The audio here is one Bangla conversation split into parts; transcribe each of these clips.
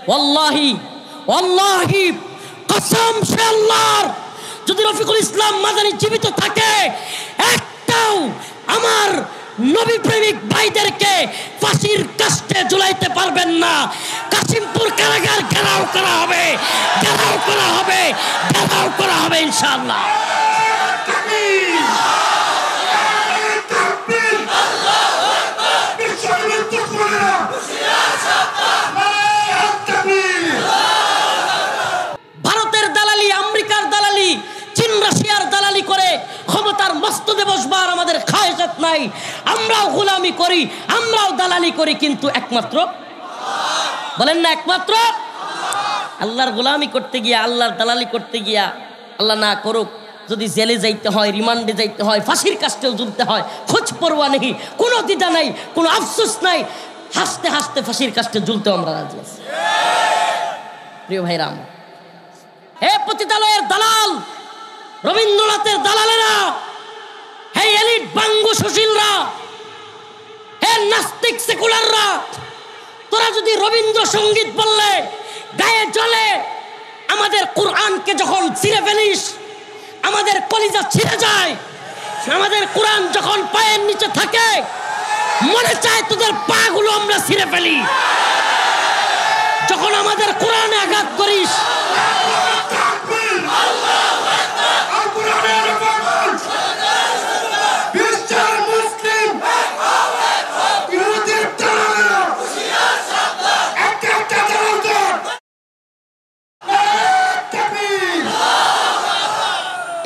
ওয়াল্লাহি ওয়াল্লাহি কসম সে আল্লাহর, যদি রফিকুল ইসলাম মাদানী জীবিত থাকে একটাও আমার নবী প্রেমিক ভাইদেরকে ফাঁসির কাস্টে ঝুলাইতে পারবেন না। কাশিমপুর কারাগার ঘেরাও করা হবে, ঘেরাও করা হবে, ঘেরাও করা হবে ইনশাআল্লাহ। ভারতের দালালি, আমেরিকার দালালি, চীন রাশিয়ার দালালি করে ক্ষমতার মস্তদে বসবার আমাদের খায়েশাত নাই। আমরাও গোলামি করি, আমরাও দালালি করি, কিন্তু একমাত্র বলেন না, একমাত্র আল্লাহর গোলামি করতে গিয়া, আল্লাহর দালালি করতে গিয়া, আল্লাহ না করুক, যদি জেলে যাইতে হয়, রিমান্ডে যাইতে হয়, ফাঁসির কাস্টেও ঝুলতে হয়, খোঁজ পরোয়া নেই, কোনো দ্বিধা নাই, কোনো আফসোস নাই, হাসতে হাসতে ফাঁসির কাস্টে ঝুলতেও আমরা রাজি আছি। প্রিয় ভাইরাম, হে পতিতালয়ের দালাল, রবীন্দ্রনাথের দালালেরা, হে এলিট বাঙ্গু সুশীলরা, হে নাস্তিক সেকুলাররা, তোরা যদি রবীন্দ্রসঙ্গীত বললে গায়ে জ্বলে, আমাদের কোরআনকে যখন ছিঁড়ে ফেলিস আমাদের কলিজা ছিঁড়ে যায়। আমাদের কোরআন যখন পায়ের নিচে থাকে মনে চায় তোদের পা গুলো আমরা ছিঁড়ে ফেলি। যখন আমাদের কোরআনে আঘাত করিস,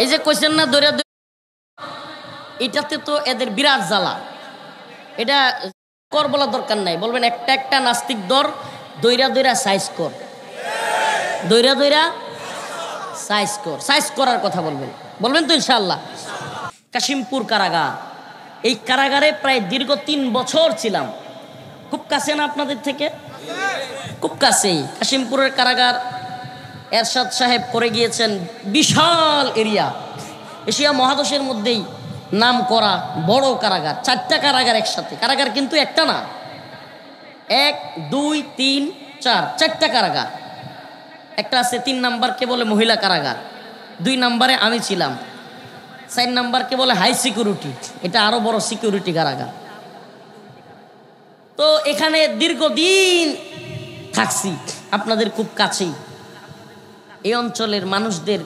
এই যে কোয়েশ্চেন না দৌড়া, এটাতে তো এদের বিরাট জ্বালা। এটা কর বলার দরকার নাই, বলবেন একটা একটা নাস্তিক দর দৈরা দৈরা সাইজ কর, দৈরা দৈরা সাইজ কর, সাইজ করার কথা বলবেন, বলবেন তো ইনশাআল্লাহ। কাশিমপুর কারাগার, এই কারাগারে প্রায় দীর্ঘ 3 বছর ছিলাম। খুব কাছে না আপনাদের থেকে? খুব কাছেই কাশিমপুরের কারাগার। এরশাদ সাহেব করে গিয়েছেন বিশাল এরিয়া, এশিয়া মহাদেশের মধ্যেই নাম করা বড় কারাগার। 4টা কারাগার একসাথে, কারাগার কিন্তু একটা না, 1 2 3 4, 4টা কারাগার। একটা আছে 3 নাম্বারকে বলে মহিলা কারাগার, 2 নাম্বারে আমি ছিলাম, 4 নাম্বারকে বলে হাই সিকিউরিটি, এটা আরো বড় সিকিউরিটি কারাগার। তো এখানে দীর্ঘদিন থাকছি, আপনাদের খুব কাছেই, এই অঞ্চলের মানুষদের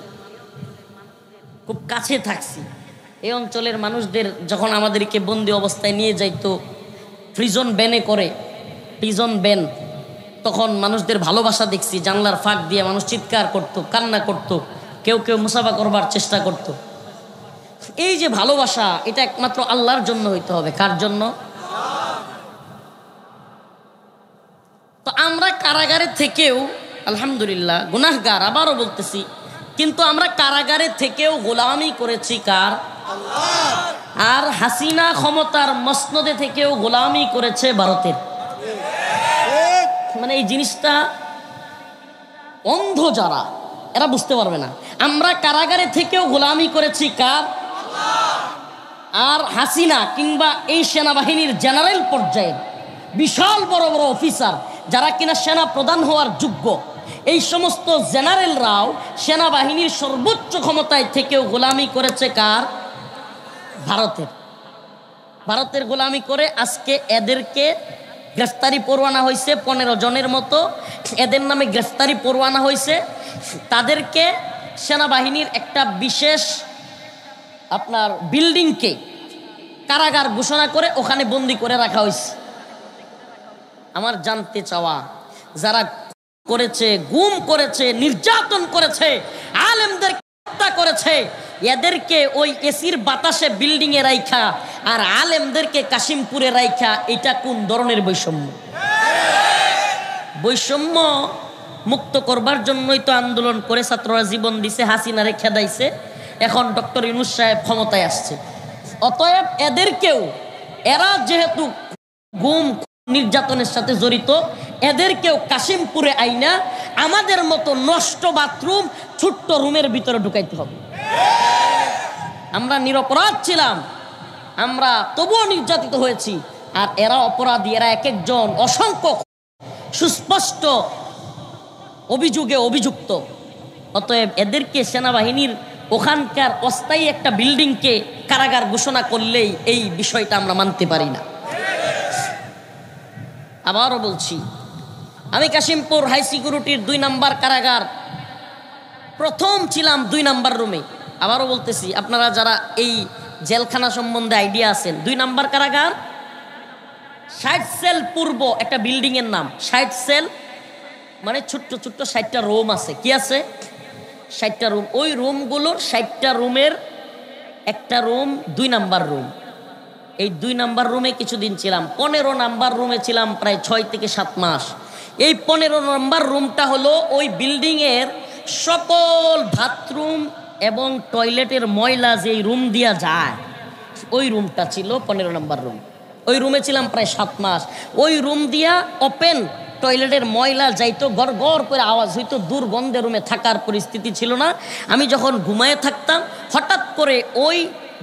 খুব কাছে থাকছি। এই অঞ্চলের মানুষদের যখন আমাদেরকে বন্দি অবস্থায় নিয়ে যাইতো প্রিজন ব্যানে করে, প্রিজন ব্যান, তখন মানুষদের ভালোবাসা দেখছি। জানলার ফাঁক দিয়ে মানুষ চিৎকার করত, কান্না করত, কেউ কেউ মুসাফা করবার চেষ্টা করত। এই যে ভালোবাসা, এটা একমাত্র আল্লাহর জন্য হইতে হবে। কার জন্য? তো আমরা কারাগারে থেকেও আলহামদুলিল্লাহ গুনাহগার, আবারও বলতেছি, কিন্তু আমরা কারাগারে থেকেও গোলামি করেছি কার? আল্লাহ। আর হাসিনা ক্ষমতার মসনদে থেকেও গোলামি করেছে ভারতের। মানে এই জিনিসটা অন্ধ যারা, এরা বুঝতে পারবে না। আমরা কারাগারে থেকেও গোলামি করেছি কার? আল্লাহ। আর হাসিনা কিংবা এই সেনাবাহিনীর জেনারেল পর্যায়ের বিশাল বড় বড় অফিসার যারা কিনা সেনা প্রধান হওয়ার যোগ্য, এই সমস্ত জেনারেলরাও সেনাবাহিনীর সর্বোচ্চ ক্ষমতায় থেকেও গোলামি করেছে কার? ভারতের। ভারতের গোলামি করে আজকে এদেরকে গ্রেফতারি পরোয়ানা হয়েছে 15 জনের মতো, এদের নামে গ্রেফতারি পরোয়ানা হয়েছে। তাদেরকে সেনাবাহিনীর একটা বিশেষ আপনার বিল্ডিংকে কারাগার ঘোষণা করে ওখানে বন্দি করে রাখা হয়েছে। আমার জানতে চাওয়া, যারা করেছে, গুম করেছে, নির্যাতন করেছে, আলেমদের হত্যা করেছে, এদেরকে ওই এসির বাতাসে বিল্ডিং এ রাইখা আর আলেমদেরকে কাশিমপুরে রাইখা, এটা কোন ধরনের বৈষম্য? বৈষম্য মুক্ত করবার জন্যই তো আন্দোলন করে ছাত্ররা জীবন দিছে, হাসিনারে খেদাইছে, এখন ডক্টর ইউনূস সাহেব ক্ষমতায় আসছে। অতএব এদেরকেও, এরা যেহেতু গুম নির্যাতনের সাথে জড়িত, এদেরকেও কাশিমপুরে আইনা আমাদের মতো নষ্ট বাথরুম ছোট্ট রুমের ভিতরে ঢুকাইতে হবে। আমরা নিরপরাধ ছিলাম, আমরা তবুও নির্যাতিত হয়েছি, আর এরা অপরাধী। এরা এক একজন অসংখ্য সুস্পষ্ট অভিযোগে অভিযুক্ত। অতএব এদেরকে সেনাবাহিনীর ওখানকার অস্থায়ী একটা বিল্ডিংকে কারাগার ঘোষণা করলেই এই বিষয়টা আমরা মানতে পারি না। আবারও বলছি, আমি কাশিমপুর হাই সিকিউরিটির 2 নম্বর কারাগার প্রথম ছিলাম 2 নম্বর রুমে। আবারও বলতেছি, আপনারা যারা এই জেলখানা সম্বন্ধে আইডিয়া আছেন, 2 নম্বর কারাগার 60 সেল পূর্ব একটা বিল্ডিং এর নাম 60 সেল, মানে ছোট্ট ছোট্ট 60টা রুম আছে। কি আছে? 60টা রুম। ওই রুমগুলোর 60টা রুমের একটা রুম 2 নম্বর রুম। এই 2 নম্বর রুমে কিছুদিন ছিলাম। 15 নম্বর রুমে ছিলাম প্রায় 6 থেকে 7 মাস। এই 15 নম্বর রুমটা হলো ওই বিল্ডিং এর সকল বাথরুম এবং টয়লেটের ময়লা যে রুম দিয়া যায়, ওই রুমটা ছিল 15 নম্বর রুম। ওই রুমে ছিলাম প্রায় 7 মাস। ওই রুম দিয়া ওপেন টয়লেটের ময়লা যাইতো, গড় গড় করে আওয়াজ হইতো, দুর্গন্ধে রুমে থাকার পরিস্থিতি ছিল না। আমি যখন ঘুমায়ে থাকতাম, হঠাৎ করে ওই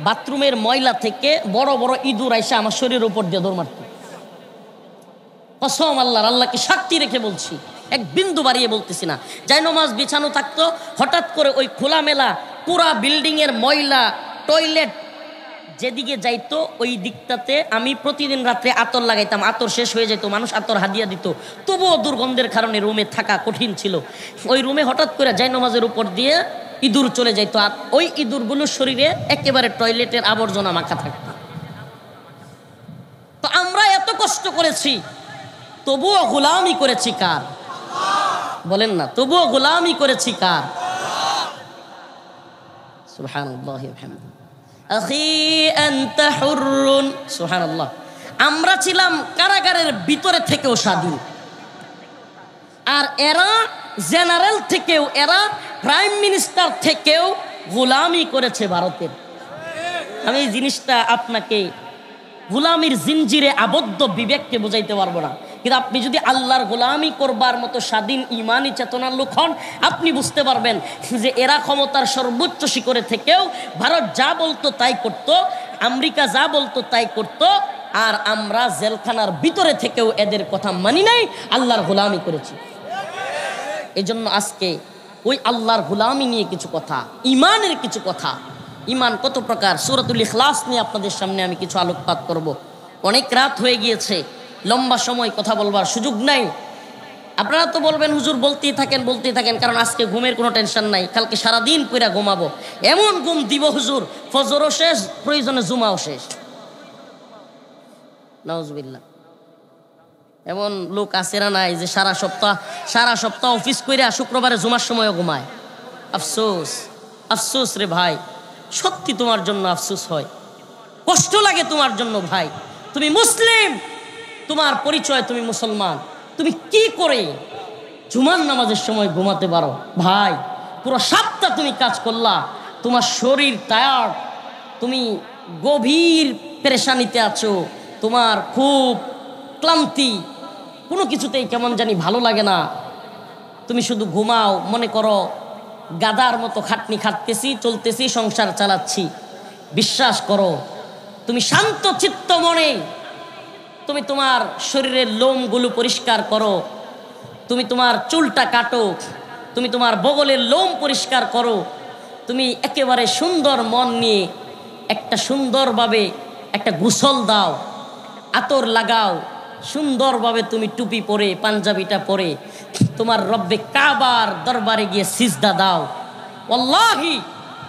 বাথরুমের ময়লা থেকে বড় বড় ইঁদুর আইসা আমার শরীরের উপর দিয়ে দৌড় মারত। কসম আল্লাহর, আল্লাহকে সাক্ষী রেখে বলছি, এক বিন্দু বাড়িয়ে বলতেছি না। জায়নামাজ বিছানো থাকতো, হঠাৎ করে ওই খোলামেলা পুরা বিল্ডিং এর ময়লা টয়লেট যেদিকে যাইতো ওই দিকটাতে আমি প্রতিদিন রাত্রে আতর লাগাইতাম। আতর শেষ হয়ে যেত, মানুষ আতর হাদিয়া দিত, তবুও দুর্গন্ধের কারণে রুমে থাকা কঠিন ছিল। ওই রুমে হঠাৎ করে জায়নামাজের উপর দিয়ে ইঁদুর চলে যাইতো, আর ওই ইঁদুরগুলোর শরীরে একেবারে টয়লেটের আবর্জনা মাখা থাকতো। তো আমরা এত কষ্ট করেছি, তবুও গোলামি করেছি কার? বলেন না, তবুও গোলামি করেছি কার? সুবহানাল্লাহ ওয়া বিহামদিহি। আখি আনতা হুররুন। সুবহানাল্লাহ। আমরা ছিলাম কারাগারের ভিতরে থেকেও স্বাধীন, আর এরা জেনারেল থেকেও, এরা প্রাইম মিনিস্টার থেকেও গোলামি করেছে ভারতের। আমি এই জিনিসটা আপনাকে গোলামির জিনজিরে আবদ্ধ বিবেককে বোঝাইতে পারবো না, কিন্তু আপনি যদি আল্লাহর গোলামি করবার মতো স্বাধীন ইমানি চেতনার লোক হন, আপনি বুঝতে পারবেন যে এরা ক্ষমতার সর্বোচ্চ শিখরে থেকেও ভারত যা বলতো তাই করত, আমেরিকা যা বলতো তাই করত, আর আমরা জেলখানার ভিতরে থেকেও এদের কথা মানি নাই, আল্লাহর গোলামি করেছি। এই জন্য আজকে ওই আল্লাহর গোলামি নিয়ে কিছু কথা, ইমানের কিছু কথা, ইমান কত প্রকার, সূরাতুল ইখলাস নিয়ে আপনাদের সামনে আমি কিছু আলোকপাত করব। অনেক রাত হয়ে গিয়েছে, লম্বা সময় কথা বলবার সুযোগ নাই। আপনারা তো বলবেন হুজুর বলতেই থাকেন, কারণ আজকে ঘুমের কোনো টেনশন নাই, কালকে সারাদিন কইরা ঘুমাবো। এমন ঘুম দিব হুজুর, ফজরও শেষ, প্রয়োজনে জুমাও শেষ। নাউজুবিল্লাহ। এমন লোক আছে না নাই যে সারা সপ্তাহ অফিস কইরা শুক্রবারে জুমার সময়ও ঘুমায়? আফসোস, আফসোস রে ভাই, সত্যি তোমার জন্য আফসোস হয়, কষ্ট লাগে তোমার জন্য ভাই। তুমি মুসলিম, তোমার পরিচয় তুমি মুসলমান, তুমি কি করে জুমার নামাজের সময় ঘুমাতে পারো? ভাই, পুরো সপ্তাহ তুমি কাজ করলা, তোমার শরীর টায়ার্ড, তুমি গভীর পেরেশানিতে আছো, তোমার খুব ক্লান্তি, কোনো কিছুতেই কেমন জানি ভালো লাগে না, তুমি শুধু ঘুমাও, মনে করো গাদার মতো খাটনি খাটতেছি, চলতেছি, সংসার চালাচ্ছি। বিশ্বাস করো, তুমি শান্ত চিত্ত মনে তুমি তোমার শরীরের লোমগুলো পরিষ্কার করো, তুমি তোমার চুলটা কাটো, তুমি তোমার বগলের লোম পরিষ্কার করো, তুমি একেবারে সুন্দর মন নিয়ে একটা সুন্দরভাবে একটা গোসল দাও, আতর লাগাও, সুন্দরভাবে তুমি টুপি পরে পাঞ্জাবিটা পরে তোমার রব্বে কাবার দরবারে গিয়ে সিজদা দাও। ওয়াল্লাহি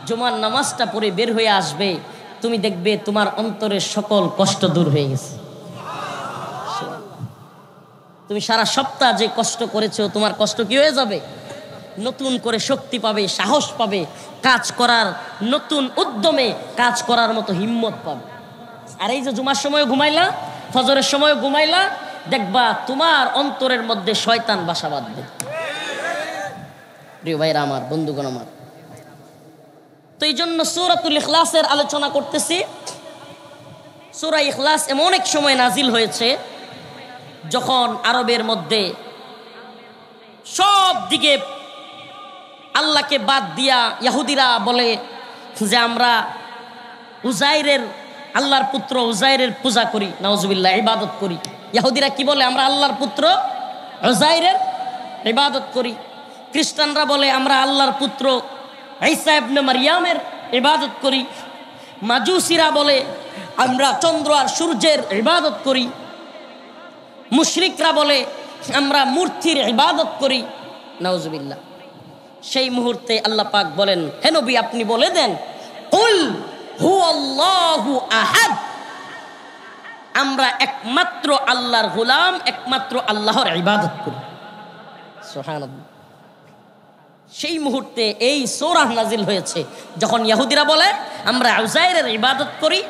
জুমার নামাজটা পড়ে বের হয়ে আসবে, তুমি দেখবে তোমার অন্তরের সকল কষ্ট দূর হয়ে গেছে। তুমি সারা সপ্তাহ যে কষ্ট করেছো, তোমার কষ্ট কি হয়ে যাবে? নতুন করে শক্তি পাবে, সাহস পাবে, কাজ করার নতুন উদ্যমে কাজ করার মতো হিম্মত পাবে। আর এই যে জুমার সময় ঘুমাইলা, ফজরের সময় ঘুমাইলা, দেখবা তোমার অন্তরের মধ্যে শয়তান বাসা বাঁধবে। প্রিয় ভাইরা আমার, বন্ধুগণ আমার, তো এই জন্য সূরাতুল ইখলাসের আলোচনা করতেছি। সূরা ইখলাস এমন এক সময় নাজিল হয়েছে যখন আরবের মধ্যে সব দিকে আল্লাহকে বাদ দিয়া ইহুদিরা বলে যে আমরা উজাইরের, আল্লাহর পুত্র উজাইরের পূজা করি, নাউজুবিল্লাহ, ইবাদত করি। ইহুদিরা কি বলে? আমরা আল্লাহর পুত্র উজাইরের ইবাদত করি। খ্রিস্টানরা বলে আমরা আল্লাহর পুত্র ঈসা ইবনে মারইয়ামের ইবাদত করি। মাজুসিরা বলে আমরা চন্দ্র আর সূর্যের ইবাদত করি। মুশরিকরা বলে আমরা মূর্তির ইবাদত করি। নাউজুবিল্লাহ। সেই মুহূর্তে আল্লাহ পাক বলেন, হে নবী আপনি বলে দেন, কুল হুয়াল্লাহু আহাদ, আমরা একমাত্র আল্লাহর গোলাম, একমাত্র আল্লাহর ইবাদত করি। সুবহানাল্লাহ। সেই মুহূর্তে এই সূরা নাজিল হয়েছে যখন ইহুদিরা বলে আমরা উযাইরের ইবাদত করি,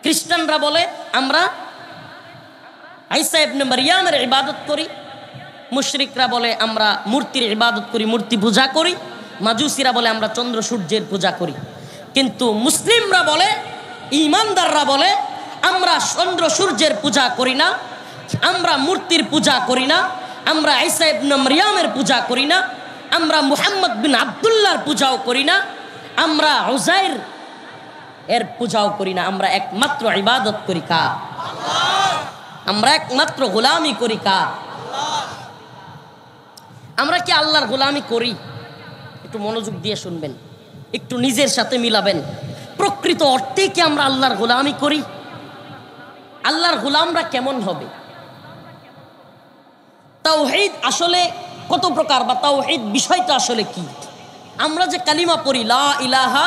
খ্রিস্টানরা বলে আমরা ঈসা ইবনে মারইয়ামের ইবাদত করি, মুশরিকরা বলে আমরা মূর্তির ইবাদত করি, মূর্তি পূজা করি, মাজুসিরা বলে আমরা চন্দ্র সূর্যের পূজা করি। কিন্তু মুসলিমরা বলে, ঈমানদাররা বলে আমরা চন্দ্র সূর্যের পূজা করি না, আমরা মূর্তির পূজা করি না, আমরা ঈসা ইবনে মারইয়ামের পূজা করি না, আমরা মুহাম্মদ বিন আব্দুল্লাহর পূজাও করি না, আমরা উযাইর এর পূজাও করি না। আমরা একমাত্র ইবাদত করি কার? আল্লাহ। আমরা একমাত্র গোলামি করি কার? আল্লাহ। আমরা কি আল্লাহর গোলামি করি? একটু মনোযোগ দিয়ে শুনবেন, একটু নিজের সাথে মিলাবেন। প্রকৃত অর্থে কি আমরা আল্লাহর গোলামি করি? আল্লাহর গোলামরা কেমন হবে? তাওহীদ আসলে কত প্রকার, বা তাওহীদ বিষয়টা আসলে কি? আমরা যে কালিমা পড়ি লা ইলাহা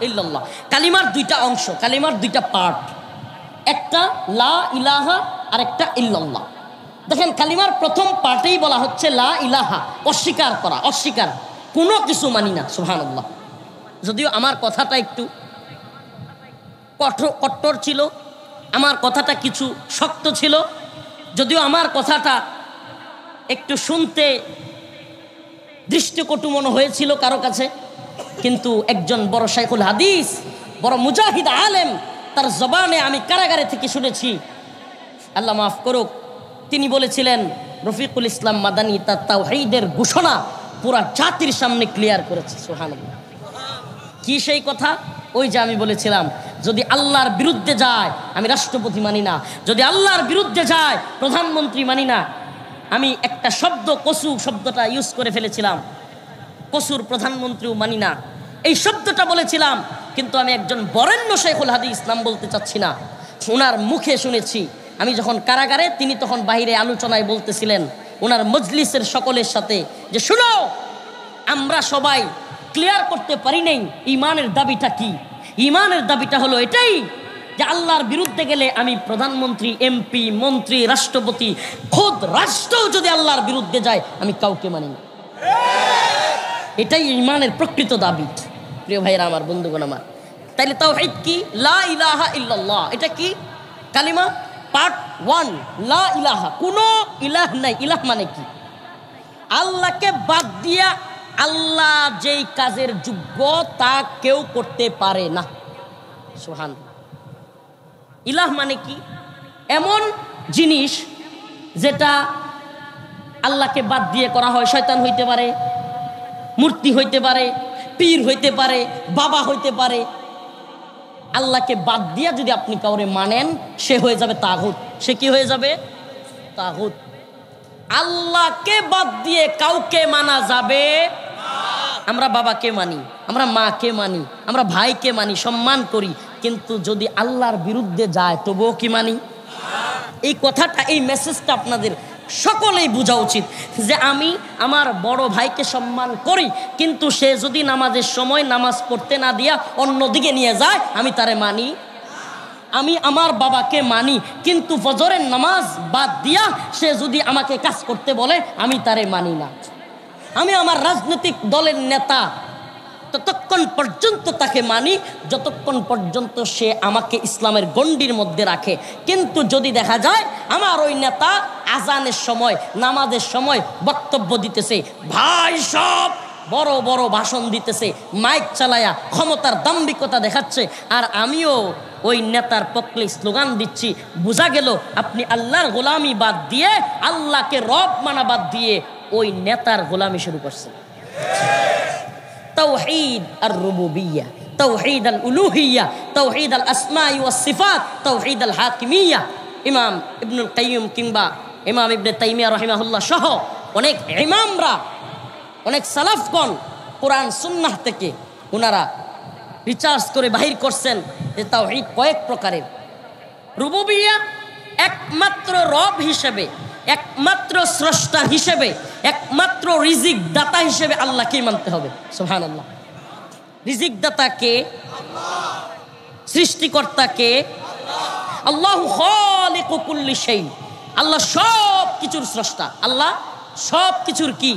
ইল্লাল্লাহ, কালিমার দুইটা অংশ, কালিমার দুইটা পার্ট, একটা লা ইলাহা আর একটা ইল্লাল্লাহ। দেখেন কালিমার প্রথম পার্টেই বলা হচ্ছে লা ইলাহা, অস্বীকার করা, অস্বীকার, কোনো কিছু মানি না। সুবহানাল্লাহ। যদিও আমার কথাটা একটু কঠোর ছিল, আমার কথাটা কিছু শক্ত ছিল, যদিও আমার কথাটা একটু শুনতে দৃষ্টিকটু মনে হয়েছিল কারো কাছে, কিন্তু একজন বড় শাইখুল হাদিস, বড় মুজাহিদ আলেম, তার জবানে আমি কারাগারে থেকে শুনেছি, আল্লাহ মাফ করুক, তিনি বলেছিলেন, রফিকুল ইসলাম মাদানী তার তাওহীদের ঘোষণা পুরা জাতির সামনে ক্লিয়ার করেছে। সুবহানাল্লাহ। কি সেই কথা? ওই যে আমি বলেছিলাম, যদি আল্লাহর বিরুদ্ধে যায় আমি রাষ্ট্রপতি মানি না, যদি আল্লাহর বিরুদ্ধে যায় প্রধানমন্ত্রী মানি না। আমি একটা শব্দ কসু শব্দটা ইউজ করে ফেলেছিলাম, কসুর প্রধানমন্ত্রীও মানি না, এই শব্দটা বলেছিলাম। কিন্তু আমি একজন বরেণ্য শাইখুল হাদিস, নাম বলতে চাচ্ছি না, ওনার মুখে শুনেছি। আমি যখন কারাগারে, তিনি তখন বাইরে আলোচনায় বলতেছিলেন ওনার মজলিসের সকলের সাথে, যে শুনো, আমরা সবাই ক্লিয়ার করতে পারি নাই ইমানের দাবিটা কি। ইমানের দাবিটা হলো এটাই যে আল্লাহর বিরুদ্ধে গেলে আমি প্রধানমন্ত্রী, এমপি, মন্ত্রী, রাষ্ট্রপতি, খোদ রাষ্ট্রও যদি আল্লাহর বিরুদ্ধে যায় আমি কাউকে মানি না। এটাই ইমানের প্রকৃত দাবি। প্রিয় ভাইরা আমার, বন্ধুগণ আমার, তাইলে তাওহীদ কি? লা ইলাহা ইল্লাল্লাহ। এটা কি? কালিমা পার্ট 1, লা ইলাহা, কোনো ইলাহ নাই। ইলাহ মানে কি? আল্লাহকে বাদ দিয়া আল্লাহ যেই কাজের যোগ্য তা কেউ করতে পারে না। সুবহানাল্লাহ। ইলাহ মানে কি? এমন জিনিস যেটা আল্লাহকে বাদ দিয়ে করা হয়। শয়তান হইতে পারে, মূর্তি হইতে পারে, পীর হইতে পারে, বাবা হইতে পারে। আল্লাহকে বাদ দিয়া যদি আপনি কাউরে মানেন, সে হয়ে যাবে তাগুত। সে কি হয়ে যাবে? তাগুত। আল্লাহকে বাদ দিয়ে কাউকে মানা যাবে। আমরা বাবাকে মানি, আমরা মাকে মানি, আমরা ভাইকে মানি, সম্মান করি, কিন্তু যদি আল্লাহর বিরুদ্ধে যায় তবুও কি মানি? এই কথাটা, এই মেসেজটা আপনাদের সকলেই বোঝা উচিত যে আমি আমার বড় ভাইকে সম্মান করি, কিন্তু সে যদি নামাজের সময় নামাজ পড়তে না দিয়া অন্যদিকে নিয়ে যায় আমি তারে মানি। আমি আমার বাবাকে মানি, কিন্তু ফজরের নামাজ বাদ দিয়া সে যদি আমাকে কাজ করতে বলে আমি তারে মানি না। আমি আমার রাজনৈতিক দলের নেতা ততক্ষণ পর্যন্ত তাকে মানি যতক্ষণ পর্যন্ত সে আমাকে ইসলামের গণ্ডির মধ্যে রাখে। কিন্তু যদি দেখা যায় আমার ওই নেতা আজানের সময়, নামাজের সময় বক্তব্য দিতেছে, ভাই সব বড় বড় ভাষণ দিতেছে, মাইক চালায়া ক্ষমতার দাম্ভিকতা দেখাচ্ছে, আর আমিও ওই নেতার পক্ষে স্লোগান দিচ্ছি, বোঝা গেল আপনি আল্লাহর গোলামি বাদ দিয়ে, আল্লাহকে রব মানা বাদ দিয়ে ওই নেতার গোলামি শুরু করছে। তাওহীদ আর রুবুবিয়্যাহ, তাওহীদ আল উলুহিয়্যাহ, তাওহীদ আল আসমাই ওয়াস সিফাত, তাওহীদ আল হাকিমিয়্যাহ। ইমাম ইবনুল কাইয়্যিম কিংবা ইমাম ইবনে তাইমিয়া রাহিমাহুল্লাহ সহ অনেক ইমামরা, অনেক সালাফগণ কোরআন সুন্নাহ থেকে ওনারা রিসার্চ করে বাহির করছেন যে তাওহীদ কয়েক প্রকারের। রুবুবিয়্যাহ একমাত্র রব হিসেবে, একমাত্র স্রষ্টা হিসেবে, একমাত্র রিজিক দাতা হিসেবে আল্লাহকেই মানতে হবে। সুবহানাল্লাহ। রিজিক দাতা কে? সৃষ্টিকর্তা কে? আল্লাহু খালিকু কুল্লি শাই। আল্লাহ সব কিছুর স্রষ্টা। আল্লাহ সব কিছুর কি?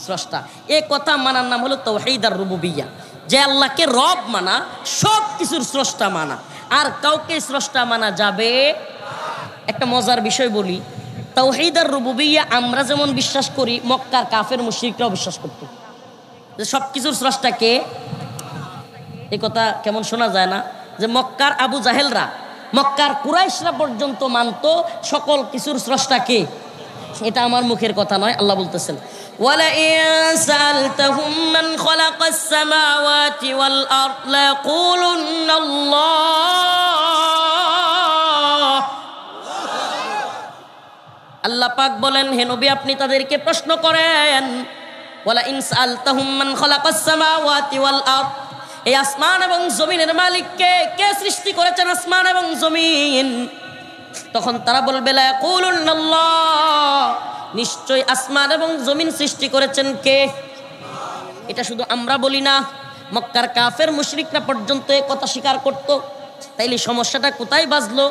স্রষ্টা। এই কথা মানার নাম হলো তাওহীদ আর রুবুবিয়্যাহ, যে আল্লাহকে রব মানা, সব কিছুর স্রষ্টা মানা, আর কাউকে স্রষ্টা মানা যাবে। একটা মজার বিষয় বলি, তাওহীদ আর রুবুবিয়্যাহ আমরা যেমন বিশ্বাস করি, মক্কার কাফের মুশরিকরাও বিশ্বাস করত যে সব কিছুর স্রষ্টা কে। এই কথা কেমন শোনা যায় না? যে মক্কার আবু জাহেলরা, মক্কার কুরাইশরা পর্যন্ত মানত সকল কিছুর স্রষ্টা কে। এটা আমার মুখের কথা নয়, আল্লাহ বলতেছেন ওয়ালাইন সালতাহুম মান খালাকাস সামাওয়াতি ওয়াল আরদ লায়াকুলুন্নাল্লাহ। আল্লাহ পাক বলেন, হে নবী আপনি তাদেরকে প্রশ্ন করেন, ওয়ালাইন সালতাহুম মান খালাকাস সামাওয়াতি ওয়াল আরদ, এই আসমান এবং জমিনের মালিককে, কে সৃষ্টি করেছেন আসমান এবং জমিন? তখন তারা বলবে লায়াকুলুন্নাল্লাহ, নিশ্চয় আসমান এবং জমিন সৃষ্টি করেছেন কে? এটা শুধু আমরা বলি না, মক্কার কাফের মুশরিকরা পর্যন্ত এই কথা স্বীকার করত। তাইলে সমস্যাটা কোথায় বাজলো?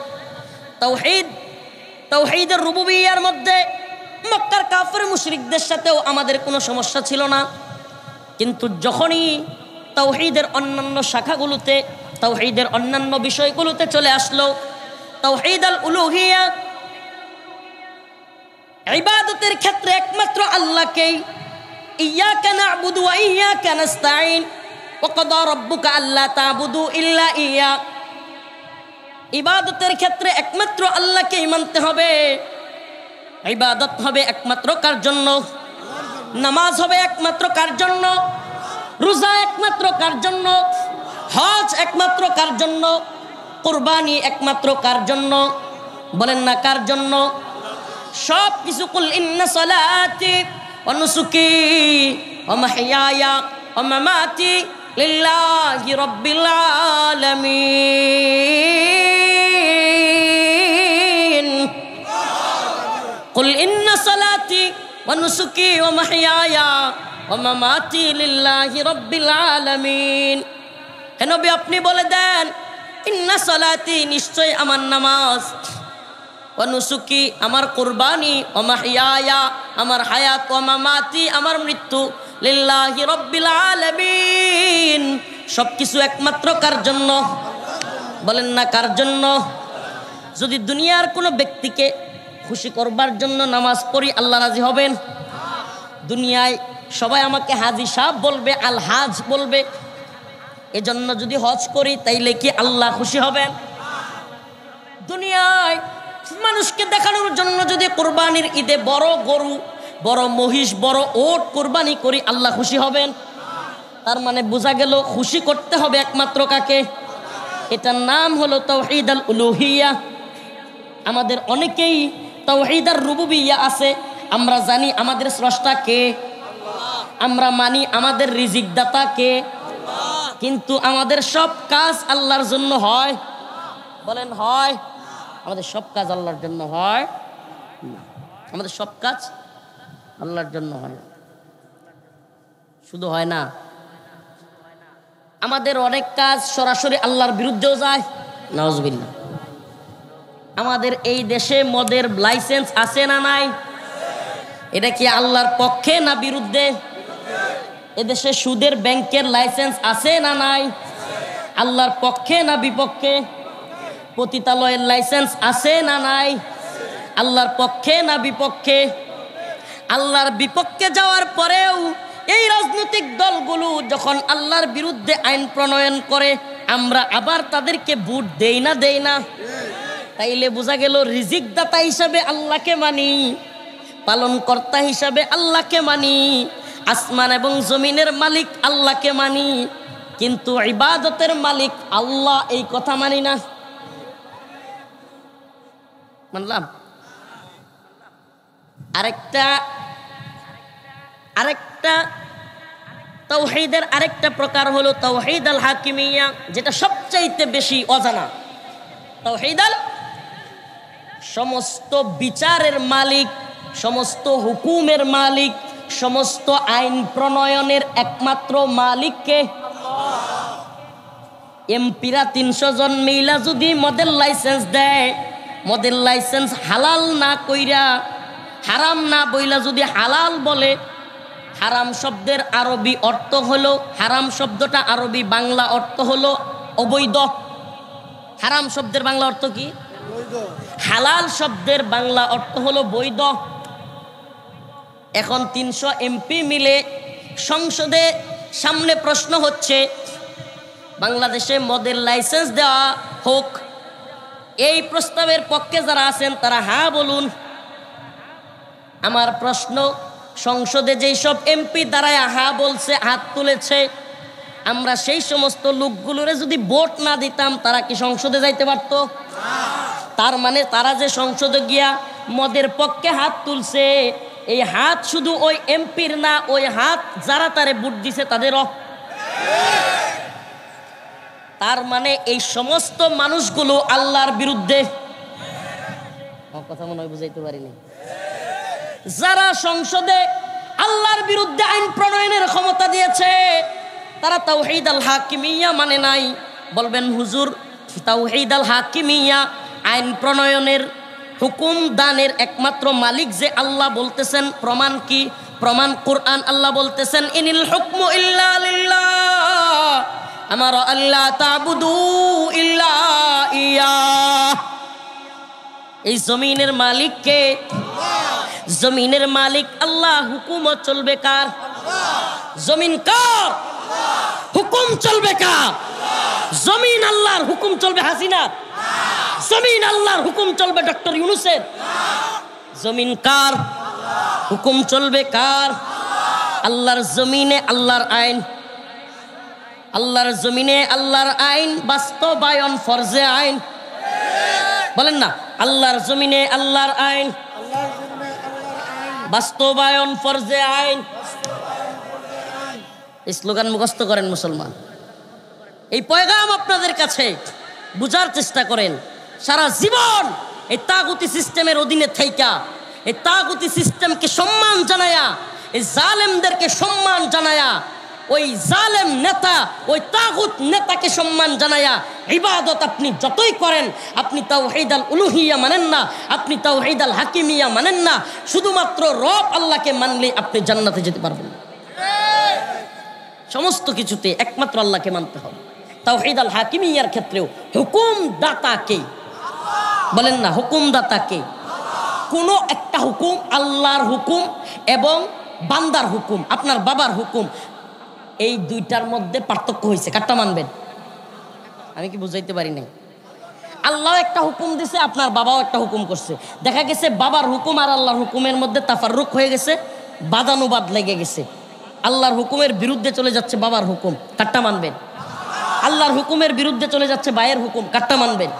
তাওহীদের রুবুবিয়্যাহর মধ্যে মক্কার কাফের মুশরিকদের সাথেও আমাদের কোনো সমস্যা ছিল না, কিন্তু যখনই তাওহীদের অন্যান্য শাখাগুলোতে, তাওহীদের অন্যান্য বিষয়গুলোতে চলে আসলো, তাওহীদ আল উলুহিয়্যাহ, ইবাদতের ক্ষেত্রে একমাত্র আল্লাহকেই, ইয়্যাকা না'বুদু ওয়া ইয়্যাকা নাস্তাঈন ওয়া ক্বাদা রাব্বুকা আল্লা তা'বুদু ইল্লা ইয়্যা, ইবাদতের ক্ষেত্রে একমাত্র আল্লাহকেই মানতে হবে। ইবাদত হবে একমাত্র কার জন্য? নামাজ হবে একমাত্র কার জন্য? রোজা একমাত্র কার জন্য? হজ একমাত্র কার জন্য? কুরবানি একমাত্র কার জন্য? বলেন না কার জন্য? সব কিছু কুল ইন্না সালাতি ওয়া নুসুকি ওয়া মাহইয়ায়া ওয়া মামাতি লিল্লাহি রাব্বিল আলামিন। কুল ইন্না সালাতি ওয়া নুসুকি ওয়া মাহইয়ায়া ওয়া মামাতি লিল্লাহি রাব্বিল আলামিন। হে নবী আপনি বলে দেন, ইন্না সালাতি, নিশ্চয় আমার নামাজ, ওয়া নুসুকি, আমার কুরবানি, ওয়া মাহইয়ায়া, আমার হায়াত, ওয়া মামাতি, আমার মৃত্যু, লিল্লাহি রাব্বিল আলামিন, সবকিছু একমাত্র কার জন্য? বলেন না কার জন্য? যদি দুনিয়ার কোনো ব্যক্তিকে খুশি করবার জন্য নামাজ পড়ি, আল্লাহ রাজি হবেন? দুনিয়ায় সবাই আমাকে হাজি সাহেব বলবে, আল হাজ বলবে, এজন্য যদি হজ করি তাইলে কি আল্লাহ খুশি হবেন? দুনিয়ায় মানুষকে দেখানোর জন্য যদি কোরবানির ঈদে বড় গরু, বড় মহিষ, বড় ওট কোরবানি করি, আল্লাহ খুশি হবেন? তার মানে বোঝা গেল খুশি করতে হবে একমাত্র কাকে? এটার নাম হলো তাওহীদ আল উলুহিয়্যাহ। আমাদের অনেকেই তাওহীদ আর রুবুবিয়্যাহ আছে, আমরা জানি আমাদের স্রষ্টা কে, আমরা মানি আমাদের রিজিক দাতা কে, কিন্তু আমাদের সব কাজ আল্লাহর জন্য হয়? বলেন হয়? আমাদের সব কাজ আল্লাহর জন্য হয় না। আমাদের সব কাজ আল্লাহর জন্য হয় না। শুধু হয় না, আমাদের অনেক কাজ সরাসরি আল্লাহর বিরুদ্ধেও যায়। নাউজুবিল্লাহ। আমাদের এই দেশে মদের লাইসেন্স আছে না নাই? এটা কি আল্লাহর পক্ষে না বিরুদ্ধে? এদেশে সুদের ব্যাংকের লাইসেন্স আছে না নাই? আল্লাহর পক্ষে না বিপক্ষে? পতিতালয়ের লাইসেন্স আছে না নাই? আল্লাহর পক্ষে না বিপক্ষে? আল্লাহর বিপক্ষে যাওয়ার পরেও এই রাজনৈতিক দলগুলো যখন আল্লাহর বিরুদ্ধে আইন প্রণয়ন করে, আমরা আবার তাদেরকে ভোট দেই না? দেই না? তাইলে বোঝা গেল রিজিক দাতা হিসাবে আল্লাহকে মানি, পালনকর্তা হিসাবে আল্লাহকে মানি, আসমান এবং জমিনের মালিক আল্লাহকে মানি, কিন্তু ইবাদতের মালিক আল্লাহ, এই কথা মানি না। মানলাম? আরেকটা তাওহীদের আরেকটা প্রকার হলো তাওহীদ আল হাকিমিয়া, যেটা সবচাইতে বেশি অজানা। তাওহীদ আল, সমস্ত বিচারের মালিক, সমস্ত হুকুমের মালিক, সমস্ত আইন প্রণয়নের একমাত্র মালিককে। এমপিরা 300 জন মিলা যদি মদের লাইসেন্স দেয়, মদের লাইসেন্স হালাল না কইরা, হারাম না বইলা যদি হালাল বলে, হারাম শব্দের আরবি অর্থ হলো, হারাম শব্দটা আরবি বাংলা অর্থ হলো অবৈধ। হারাম শব্দের বাংলা অর্থ কি? হালাল শব্দের বাংলা অর্থ হলো বৈধ। এখন 300 এমপি মিলে সংসদে সামনে প্রশ্ন হচ্ছে বাংলাদেশে মদের লাইসেন্স দেওয়া হোক। এই প্রস্তাবের পক্ষে যারা আছেন তারা হ্যাঁ বলুন। আমার প্রশ্ন, সংসদে যেই সব এমপি দাঁড়ায় হ্যাঁ বলছে, হাত তুলেছে, আমরা সেই সমস্ত লোকগুলোরে যদি ভোট না দিতাম তারা কি সংসদে যাইতে পারতো? তার মানে তারা যে সংসদে গিয়া মদের পক্ষে হাত তুলছে, এই হাত শুধু ওই এমপির না, ওই হাত যারা তারে ভোট দিছে তাদেরও। তার মানে এই সমস্ত মানুষগুলো আল্লাহর বিরুদ্ধে। কথা মনে হয় বুঝাইতে পারিনি। যারা সংসদে আল্লাহর বিরুদ্ধে আইন প্রণয়নের ক্ষমতা দিয়েছে তারা তাওহীদ আল হাকিমিয়া মানে নাই। বলবেন হুজুর, তাওহীদ আল হাকিমিয়া আইন প্রণয়নের, হুকুম দানের একমাত্র মালিক যে আল্লাহ বলতেছেন, প্রমাণ কি? প্রমাণ কোরআন। আল্লাহ বলতেছেন ইনিল হুকমু ইল্লা লিল্লাহ, আমার আল্লাহ তা'বুদু ইল্লা ইয়া। এই জমিনের মালিক কে? জমিনের মালিক আল্লাহ। হুকুম চলবে কার? জমিন কার? হুকুম চলবে কার? জমিন আল্লাহর, হুকুম চলবে হাসিনা? জমিন আল্লাহর, হুকুম চলবে ডক্টর ইউনূসের? জমিন কার? হুকুম চলবে কার? আল্লাহর জমিনে আল্লাহর আইন, আল্লাহর জমিনে আল্লাহর আইন বাস্তবায়ন ফরজে আইন। বলেন না, আল্লাহর জমিনে আল্লাহর আইন বাস্তবায়ন ফরজে আইন। এই স্লোগান মুখস্থ করেন মুসলমান। এই পয়গাম আপনাদের কাছে বুঝার চেষ্টা করেন। সারা জীবন এই তাগুতি সিস্টেমের অধীনে থাইকা, এই তাগুতি সিস্টেমকে সম্মান জানায়া, এই জালেমদেরকে সম্মান জানায়া, ওই জালেম নেতা, ওই তাগুত নেতাকে সম্মান জানায়া ইবাদত আপনি যতই করেন, আপনি তাওহীদ আল উলুহিয়া মানেন না, আপনি তাওহীদ আল হাকিমিয়া মানেন না। শুধুমাত্র রব আল্লাহকে মানলে আপনি জান্নাতে যেতে পারবেন। সমস্ত কিছুতে একমাত্র আল্লাহকে মানতে হবে। তাওহীদ আল হাকিমিয়ার ক্ষেত্রেও হুকুম দাতা কে? বলেন না, হুকুম দাতা কে? কোনো একটা হুকুম, আল্লাহর হুকুম এবং বান্দার হুকুম, আপনার বাবার হুকুম, এই দুইটার মধ্যে পার্থক্য হয়েছে। কারটা মানবেন? আমি কি বুঝাইতে পারি নাই? আল্লাহ একটা হুকুম দিছে, আপনার বাবাও একটা হুকুম করছে। দেখা গেছে বাবার হুকুম আর আল্লাহর হুকুমের মধ্যে তাফাররুক হয়ে গেছে, বাদানুবাদ লেগে গেছে। আল্লাহর হুকুমের বিরুদ্ধে চলে যাচ্ছে বাবার হুকুম, কারটা মানবেন? আল্লাহর হুকুমের বিরুদ্ধে চলে যাচ্ছে ভাইয়ের হুকুম, কারটা মানবেন?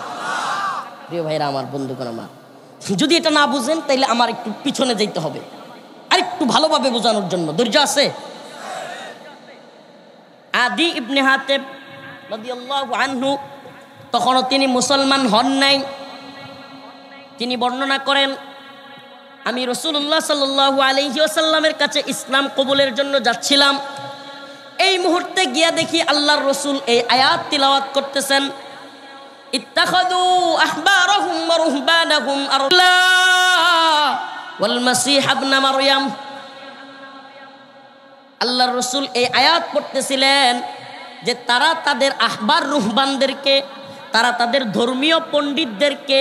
প্রিয় ভাইরা আমার, বন্ধুগণ আমার, যদি এটা না বুঝেন তাইলে আমার একটু পিছনে যেতে হবে আর একটু ভালোভাবে বোঝানোর জন্য। ধৈর্য আছে? আদি ইবনে হাতেব রাদিয়াল্লাহু আনহু, তখনও তিনি মুসলমান হন নাই। তিনি বর্ণনা করেন, আমি রাসূলুল্লাহ সাল্লাল্লাহু আলাইহি ওয়াসাল্লামের কাছে ইসলাম কবুলের জন্য যাচ্ছিলাম। এই মুহূর্তে গিয়া দেখি আল্লাহর রাসূল এই আয়াত তিলাওয়াত করতেছেন, ইত্তাখাযু আহবারাহুম ওয়া রুহবানাহুম আরবাবা ওয়াল মাসীহ ইবনে মারইয়াম। আল্লাহর রাসূল এই আয়াত পড়তেছিলেন যে তারা তাদের আহবার রুহবানদেরকে, তারা তাদের ধর্মীয় পণ্ডিতদেরকে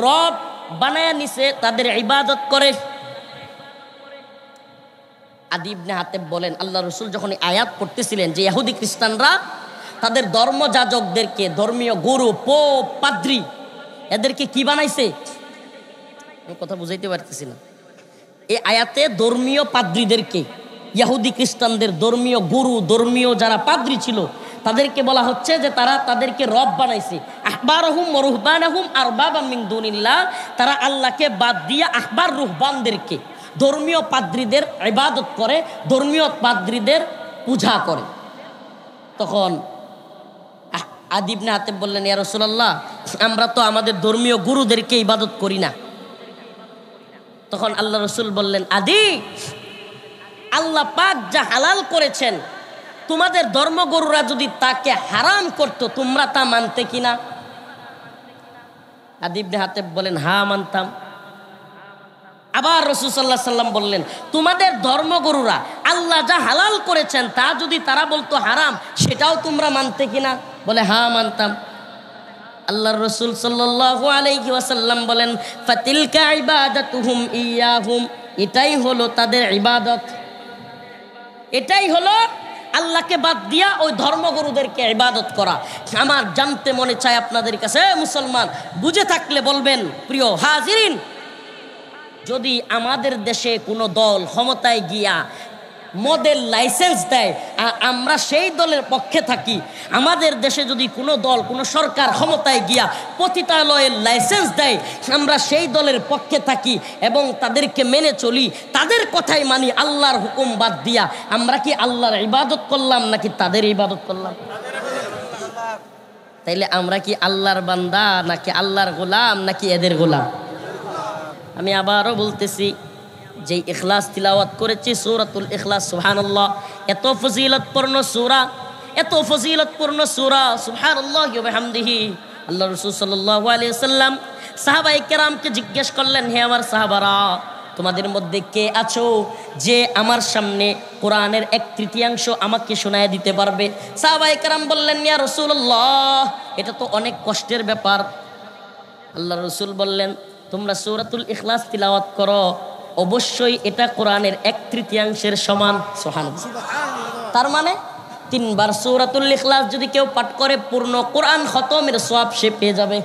রব বানায়া নিছে, তাদের ইবাদত করে। আদি ইবনে হাতেব বলেন, আল্লাহর রাসূল যখন আয়াত পড়তেছিলেন যে ইহুদি খ্রিস্টানরা তাদের ধর্মযাজকদেরকে, ধর্মীয় গুরু, পোপ, পাদ্রী, এদেরকে কি বানাইছে? আমি কথা বুঝাইতে পারতেছি না। এই আয়াতে ধর্মীয় পাদ্রীদেরকে, ইহুদি খ্রিস্টানদের ধর্মীয় গুরু, ধর্মীয় যারা পাদ্রী ছিল তাদেরকে বলা হচ্ছে যে তারা তাদেরকে রব বানাইছে। আহবারহুম ওয়া রুহবানাহুম আরবাবা মিন দুনিল্লাহ, তারা আল্লাহকে বাদ দিয়া আহবার রুহবানদেরকে, ধর্মীয় পাদ্রীদের ইবাদত করে, ধর্মীয় পাদ্রীদের পূজা করে। তখন আদি ইবনে হাতেম বললেন, ইয়া রাসূলুল্লাহ, আমরা তো আমাদের ধর্মীয় গুরুদেরকে ইবাদত করি না। তখন আল্লাহ রসুল বললেন, আদি, আল্লাহ পাক যা হালাল করেছেন তোমাদের ধর্মগুরুরা যদি তাকে হারাম করত, তোমরা তা মানতে কিনা? আদি ইবনে হাতেম বলেন, হ্যাঁ মানতাম। আবার রাসূল সাল্লাল্লাহু আলাইহি সাল্লাম বললেন, তোমাদের ধর্মগুরুরা আল্লাহ যা হালাল করেছেন তা যদি তারা বলতো হারাম, সেটাও তোমরা মানতে কিনা? বলে, হ্যাঁ মানতাম। আল্লাহর রাসূল সাল্লাল্লাহু আলাইহি ওয়াসাল্লাম বলেন, ফাতিলকা ইবাদাতুহুম ইয়াহুম, এটাই হলো তাদের ইবাদত, এটাই হলো আল্লাহকে বাদ দিয়া ওই ধর্মগুরুদেরকে ইবাদত করা। আমার জানতে মনে চায় আপনাদের কাছে, মুসলমান বুঝে থাকলে বলবেন। প্রিয় হাজিরিন, যদি আমাদের দেশে কোনো দল ক্ষমতায় গিয়া মদের লাইসেন্স দেয় আর আমরা সেই দলের পক্ষে থাকি, আমাদের দেশে যদি কোনো দল, কোনো সরকার ক্ষমতায় গিয়া পতিতালয়ের লাইসেন্স দেয়, আমরা সেই দলের পক্ষে থাকি এবং তাদেরকে মেনে চলি, তাদের কথাই মানি, আল্লাহর হুকুম বাদ দিয়া, আমরা কি আল্লাহর ইবাদত করলাম নাকি তাদের ইবাদত করলাম? তাইলে আমরা কি আল্লাহর বান্দা নাকি আল্লাহর গোলাম নাকি এদের গোলাম? আমি আবারও বলতেছি, যে ইখলাস তিলাওয়াত করেছি সূরাতুল ইখলাস, সুবহানাল্লাহ, এত ফজিলতপূর্ণ সূরা, এত ফজিলতপূর্ণ সূরা, সুবহানাল্লাহি ওয়া বিহামদিহি। আল্লাহ রাসূল সাল্লাল্লাহু আলাইহি ওয়াসাল্লাম সাহাবায়ে কেরামকে জিজ্ঞেস করলেন, হে আমার সাহাবারা, তোমাদের মধ্যে কে আছো যে আমার সামনে কোরআনের 1/3 আমাকে শোনায় দিতে পারবে? সাহাবায়ে কেরাম বললেন, ইয়া রাসূলুল্লাহ, এটা তো অনেক কষ্টের ব্যাপার। আল্লাহ রাসূল বললেন, তোমরা সূরাতুল ইখলাস তিলাওয়াত করো, অবশ্যই এটা কোরআনের 1/3 সমান। সুবহানাল্লাহ। তার মানে 3 বার সূরাতুল ইখলাস যদি কেউ পাঠ করে, পূর্ণ কোরআন খতমের সওয়াব সে পেয়ে যাবে।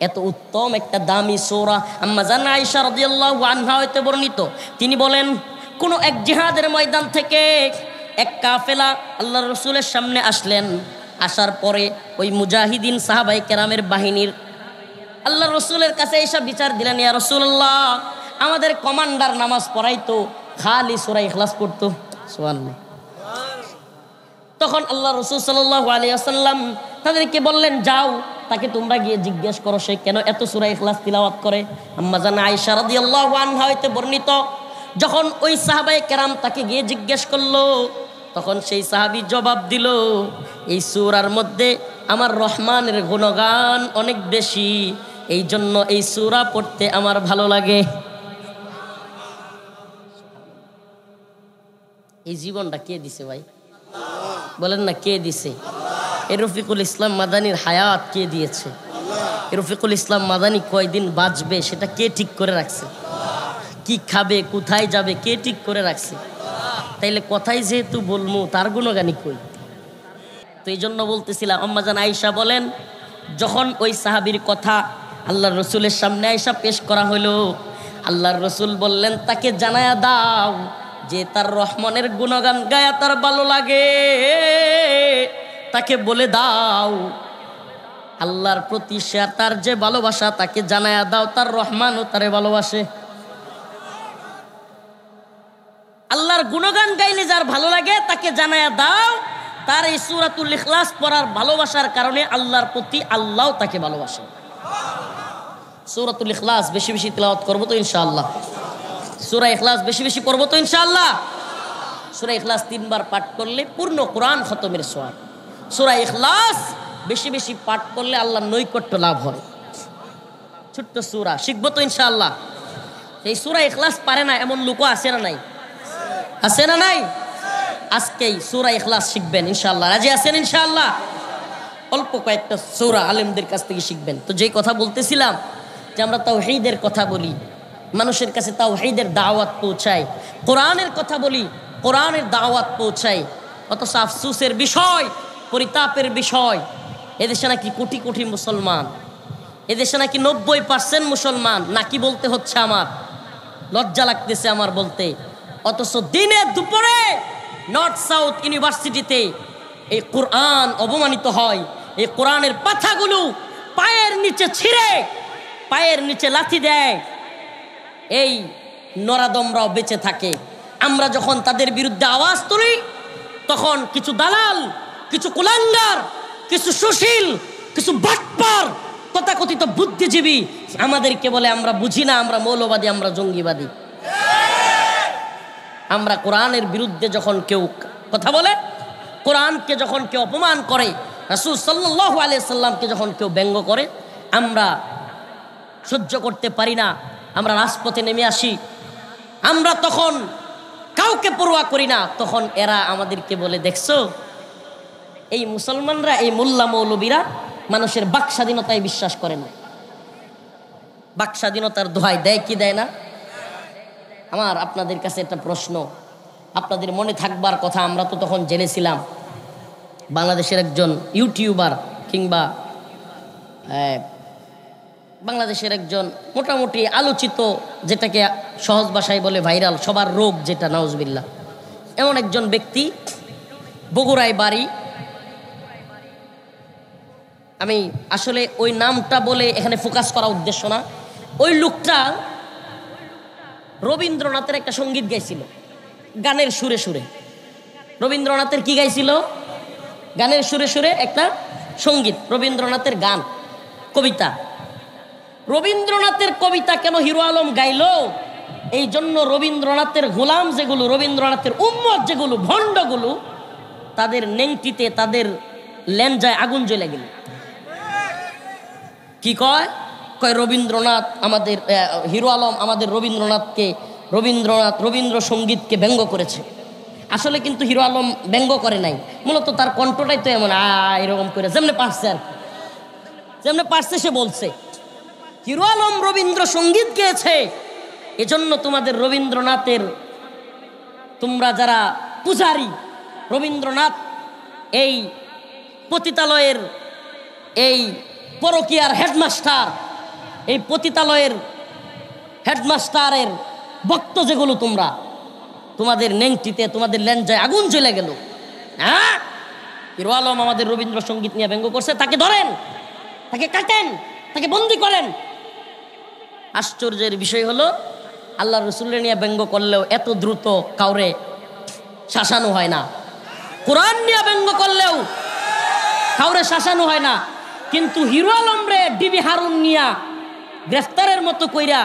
এত উত্তম একটা দামি সূরা। আম্মা জান আয়েশা রাদিয়াল্লাহু আনহা হতে বর্ণিত, তিনি বলেন, কোন এক জিহাদের ময়দান থেকে এক কাফেলা আল্লাহর রাসূলের সামনে আসলেন। আসার পরে ওই মুজাহিদিন সাহাবায়ে কেরামের বাহিনীর আল্লাহর রাসূলের কাছে এসে বিচার দিলেন, ইয়া রাসূলুল্লাহ, আমাদের কমান্ডার নামাজ পড়াইতো, খালি সূরা ইখলাস পড়তো। সুবহানাল্লাহ। তখন আল্লাহ রাসূল সাল্লাল্লাহু আলাইহি ওয়াসাল্লাম তাদেরকে বললেন, যাও, তাকে তোমরা গিয়ে জিজ্ঞেস করো সে কেন এত সূরা ইখলাস তিলাওয়াত করে। আম্মা জান আয়েশা রাদিয়াল্লাহু আনহা হতে বর্ণিত, যখন ওই সাহাবায়ে কেরাম তাকে গিয়ে জিজ্ঞেস করলো, তখন সেই সাহাবী জবাব দিল, এই সূরার মধ্যে আমার রহমানের গুণগান অনেক বেশি, এই জন্য এই সূরা পড়তে আমার ভালো লাগে। এই জীবনটা কে দিছে ভাই? বলেন না, কে দিছে? এই রফিকুল ইসলাম মাদানির হায়াত কে দিয়েছে? এই রফিকুল ইসলাম মাদানি কয়দিন বাঁচবে সেটা কে ঠিক করে রাখছে? কি খাবে, কোথায় যাবে, কে ঠিক করে রাখছে? তাইলে কথাই যেহেতু বলমু, তার গুণগানি কই? তো এই জন্য বলতেছিলাম, আম্মা জান আয়েশা বলেন, যখন ওই সাহাবীর কথা আল্লাহর রসুলের সামনে আয়েশা পেশ করা হলো, আল্লাহর রসুল বললেন, তাকে জানায়া দাও যে তার রহমানের গুণগান গায়া তার ভালো লাগে, তাকে বলে দাও আল্লাহর প্রতি তার যে ভালোবাসা, তাকে জানায়া দাও তার রহমানও তারে ভালোবাসে। আল্লাহর গুণগান গাইলে যার ভালো লাগে, তাকে জানায়া দাও তার এই সূরাতুল ইখলাস পড়ার ভালোবাসার কারণে আল্লাহর প্রতি আল্লাহ তাকে ভালোবাসে। সূরাতুল ইখলাস বেশি বেশি তিলাওয়াত করব তো ইনশাআল্লাহ। সূরা ইখলাস বেশি বেশি পড়ব তো ইনশাআল্লাহ। সূরা ইখলাস 3 বার পাঠ করলে পূর্ণ কোরআন খতমের সওয়াব। সূরা ইখলাস বেশি বেশি পাঠ করলে আল্লাহর নৈকট্য লাভ হয়। ছোট্ট সূরা, শিখবো তো ইনশাআল্লাহ। এই সূরা ইখলাস পারে না এমন লোকও আছে না নাই? আছে না নাই? আজকেই সূরা ইখলাস শিখবেন ইনশাআল্লাহ। রাজি আছেন ইনশাআল্লাহ? অল্প কয়েকটা সূরা আলেমদের কাছ থেকে শিখবেন। তো যেই কথা বলতেছিলাম যে আমরা তাওহীদের কথা বলি, মানুষের কাছে তাওহীদের দাওয়াত পৌঁছাই, কোরআনের কথা বলি, কোরআনের দাওয়াত পৌঁছাই, অথচ আফসোসের বিষয়, পরিতাপের বিষয়, এদেশে নাকি কোটি কোটি মুসলমান, এদেশে নাকি 90% মুসলমান, নাকি বলতে হচ্ছে আমার, লজ্জা লাগতেছে আমার বলতে, অথচ দিনে দুপুরে নর্থ সাউথ ইউনিভার্সিটিতে এই কোরআন অবমানিত হয়। এই কোরআনের পাতাগুলো পায়ের নিচে ছিঁড়ে, পায়ের নিচে লাথি দেয়। এই নরাদমরাও বেঁচে থাকে। আমরা যখন তাদের বিরুদ্ধে আওয়াজ তুলি তখন কিছু দালাল, কিছু কুলাঙ্গার, কিছু সুশীল, কিছু বাটপার, তথাকথিত বুদ্ধিজীবী আমাদেরকে বলে আমরা বুঝি না, আমরা মৌলবাদী, আমরা জঙ্গিবাদী। আমরা কোরআনের বিরুদ্ধে যখন কেউ কথা বলে, কোরআনকে যখন কেউ অপমান করে, রাসূল সাল্লাল্লাহু আলাইহি সাল্লামকে যখন কেউ ব্যঙ্গ করে, আমরা সহ্য করতে পারি না, আমরা রাজপথে নেমে আসি। আমরা তখন কাউকে পরোয়া করি না। তখন এরা আমাদেরকে বলে, দেখছো এই মুসলমানরা, এই মোল্লা মৌলবীরা মানুষের বাক স্বাধীনতায় বিশ্বাস করে না। বাক স্বাধীনতার দোহাই দেয় কি দেয় না? আমার আপনাদের কাছে একটা প্রশ্ন, আপনাদের মনে থাকবার কথা, আমরা তো তখন জেনেছিলাম বাংলাদেশের একজন ইউটিউবার কিংবা বাংলাদেশের একজন মোটামুটি আলোচিত, যেটাকে সহজ ভাষায় বলে ভাইরাল, সবার রোগ যেটা, নাউজুবিল্লাহ, এমন একজন ব্যক্তি, বগুড়ায় বাড়ি। আমি আসলে ওই নামটা বলে এখানে ফোকাস করা উদ্দেশ্য না। ওই লোকটা রবীন্দ্রনাথের একটা সঙ্গীত গাইছিল, গানের সুরে সুরে। রবীন্দ্রনাথের কি গাইছিল? গানের সুরে সুরে একটা সঙ্গীত, রবীন্দ্রনাথের গান, কবিতা। রবীন্দ্রনাথের কবিতা কেন হিরো আলম গাইল? এই জন্য রবীন্দ্রনাথের গোলাম যেগুলো, রবীন্দ্রনাথের উম্মত যেগুলো, ভণ্ডগুলো, তাদের নেংটিতে, তাদের লেঞ্জায় আগুন জ্বলে গেল। কি কয়? কয় রবীন্দ্রনাথ আমাদের, হিরো আলম আমাদের রবীন্দ্রনাথকে, রবীন্দ্র সঙ্গীতকে ব্যঙ্গ করেছে। আসলে কিন্তু হিরো আলম ব্যঙ্গ করে নাই, মূলত তার কণ্ঠটাই তো এমন এরকম করে যেমনি পারছে, আর যেমনি পারছে সে বলছে। হিরো আলম রবীন্দ্র সঙ্গীত গেয়েছে, এজন্য তোমাদের রবীন্দ্রনাথের, তোমরা যারা পূজারী, রবীন্দ্রনাথ এই পতিতালয়ের, এই পরকীয়ার হেডমাস্টার, এই পতিতালয়ের হেডমাস্টারের ভক্ত যেগুলো তোমরা, তোমাদের নেংটিতে, তোমাদের লেঞ্জায় আগুন জ্বলে গেল। হ্যাঁ, হিরো আলম আমাদের রবীন্দ্রসঙ্গীত নিয়ে ব্যঙ্গ করছে, তাকে ধরেন, তাকে কাটেন, তাকে বন্দি করেন। আশ্চর্যের বিষয় হলো, আল্লাহ রসুলের নিয়ে ব্যঙ্গ করলেও এত দ্রুত কাউরে শাসানো হয় না। কোরআন নিয়ে ব্যঙ্গ করলেও কাউরে শাসানো হয় না। কিন্তু হিরো আলম রে ডিবি হারুন নিয়া গ্রেফতারের মতো কইরা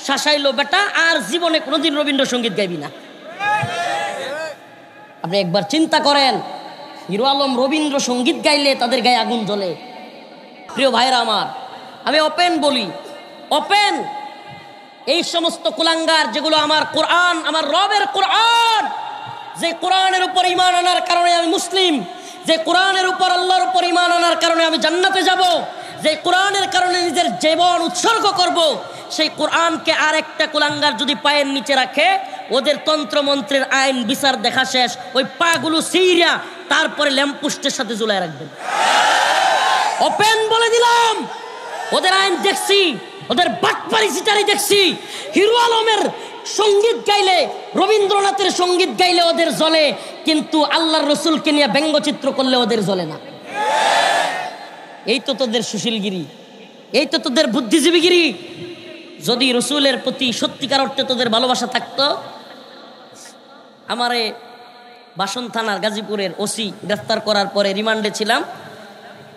শাসাইলো, বেটা আর জীবনে কোনোদিন রবীন্দ্রসঙ্গীত গাইবি না। আপনি একবার চিন্তা করেন, হিরো আলম রবীন্দ্রসঙ্গীত গাইলে তাদের গায়ে আগুন জ্বলে। প্রিয় ভাইরা আমার, আমি ওপেন বলি, ওপেন, এই সমস্ত কুলাঙ্গার যেগুলো আমার কোরআন, আমার রবের কোরআন, যে কোরআনের উপর ঈমান আনার কারণে আমি মুসলিম, যে কোরআনের উপর, আল্লাহর উপর ঈমান আনার কারণে আমি জান্নাতে যাব, যে কোরআনের কারণে নিজের জীবন উৎসর্গ করব, সেই কোরআনকে আর একটা কুলাঙ্গার যদি পায়ের নিচে রাখে, ওদের তন্ত্রমন্ত্রের আইন বিচার দেখা শেষ, ওই পাগুলো সিরিয়া তারপরে ল্যাম্পপোস্টের সাথে ঝুলাই রাখবেন। ওপেন বলে দিলাম, ওদের আইন দেখছি, ওদের বাটপারি সিটারি দেখছি। হিরো আলমের সঙ্গীত গাইলে, রবীন্দ্রনাথের সঙ্গীত গাইলে ওদের জ্বলে, কিন্তু আল্লাহর রসুলকে নিয়ে ব্যঙ্গচিত্র করলে ওদের জ্বলে না। এই তো তোদের সুশীলগিরি, এই তো তোদের বুদ্ধিজীবীগিরি। যদি রসুলের প্রতি সত্যিকার অর্থে তোদের ভালোবাসা থাকতো, আমারে বাসন থানার গাজীপুরের ওসি গ্রেফতার করার পরে রিমান্ডে ছিলাম।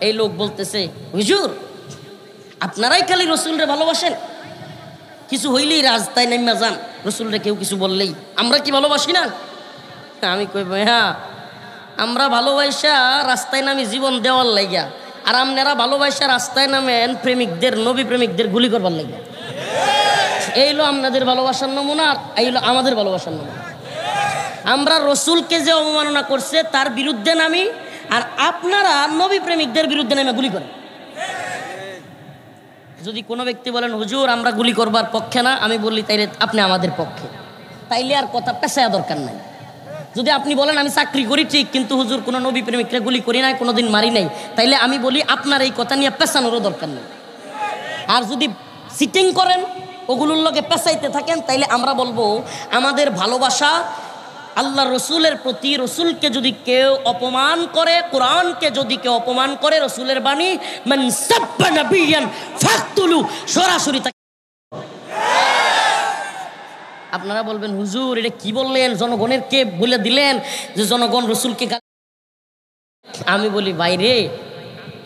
এই লোক বলতেছে, হুজুর আপনারাই খালি রসুলরে ভালোবাসেন, কিছু হইলেই রাস্তায় নেমে যান, রসুলরে কেউ কিছু বললেই, আমরা কি ভালোবাসি না? আমি কই, হ্যাঁ আমরা ভালোবাসা রাস্তায় নামি জীবন দেওয়ার লাগিয়া, আর আপনারা ভালোবাসা রাস্তায় নামেন প্রেমিকদের, নবী প্রেমিকদের গুলি করবার লাগিয়া। এইলো আপনাদের ভালোবাসার নমুনা, এইলো আমাদের ভালোবাসার নমুনা। আমরা রসুলকে যে অবমাননা করছে তার বিরুদ্ধে নামি, আর আপনারা নবী প্রেমিকদের বিরুদ্ধে নামে গুলি করেন। যদি কোনো ব্যক্তি বলেন হুজুর আমরা গুলি করবার পক্ষে না, আমি বলি তাইলে আপনি আমাদের পক্ষে, তাইলে আর কথা পেশায়া দরকার নাই। যদি আপনি বলেন আমি চাকরি করি ঠিক, কিন্তু হুজুর কোনো নবী প্রেমিকরা গুলি করি নাই, কোনোদিন মারি নাই, তাইলে আমি বলি আপনার এই কথা নিয়ে পেশানোরও দরকার নেই। আর যদি সিটিং করেন, ওগুলোর লগে পেশাইতে থাকেন, তাইলে আমরা বলবো আমাদের ভালোবাসা আল্লাহ রসুলের প্রতি, রসুলকে যদি কেউ অপমান করে, কোরআনকে যদি কেউ অপমান করে, রসুলের বাণী মান সাব্বা নাবিয়ান ফাকতুলু, সরাসরি তাকে। আপনারা বলবেন হুজুর এটা কি বললেন, জনগণের কে বলে দিলেন যে জনগণ রসুলকে। আমি বলি বাইরে,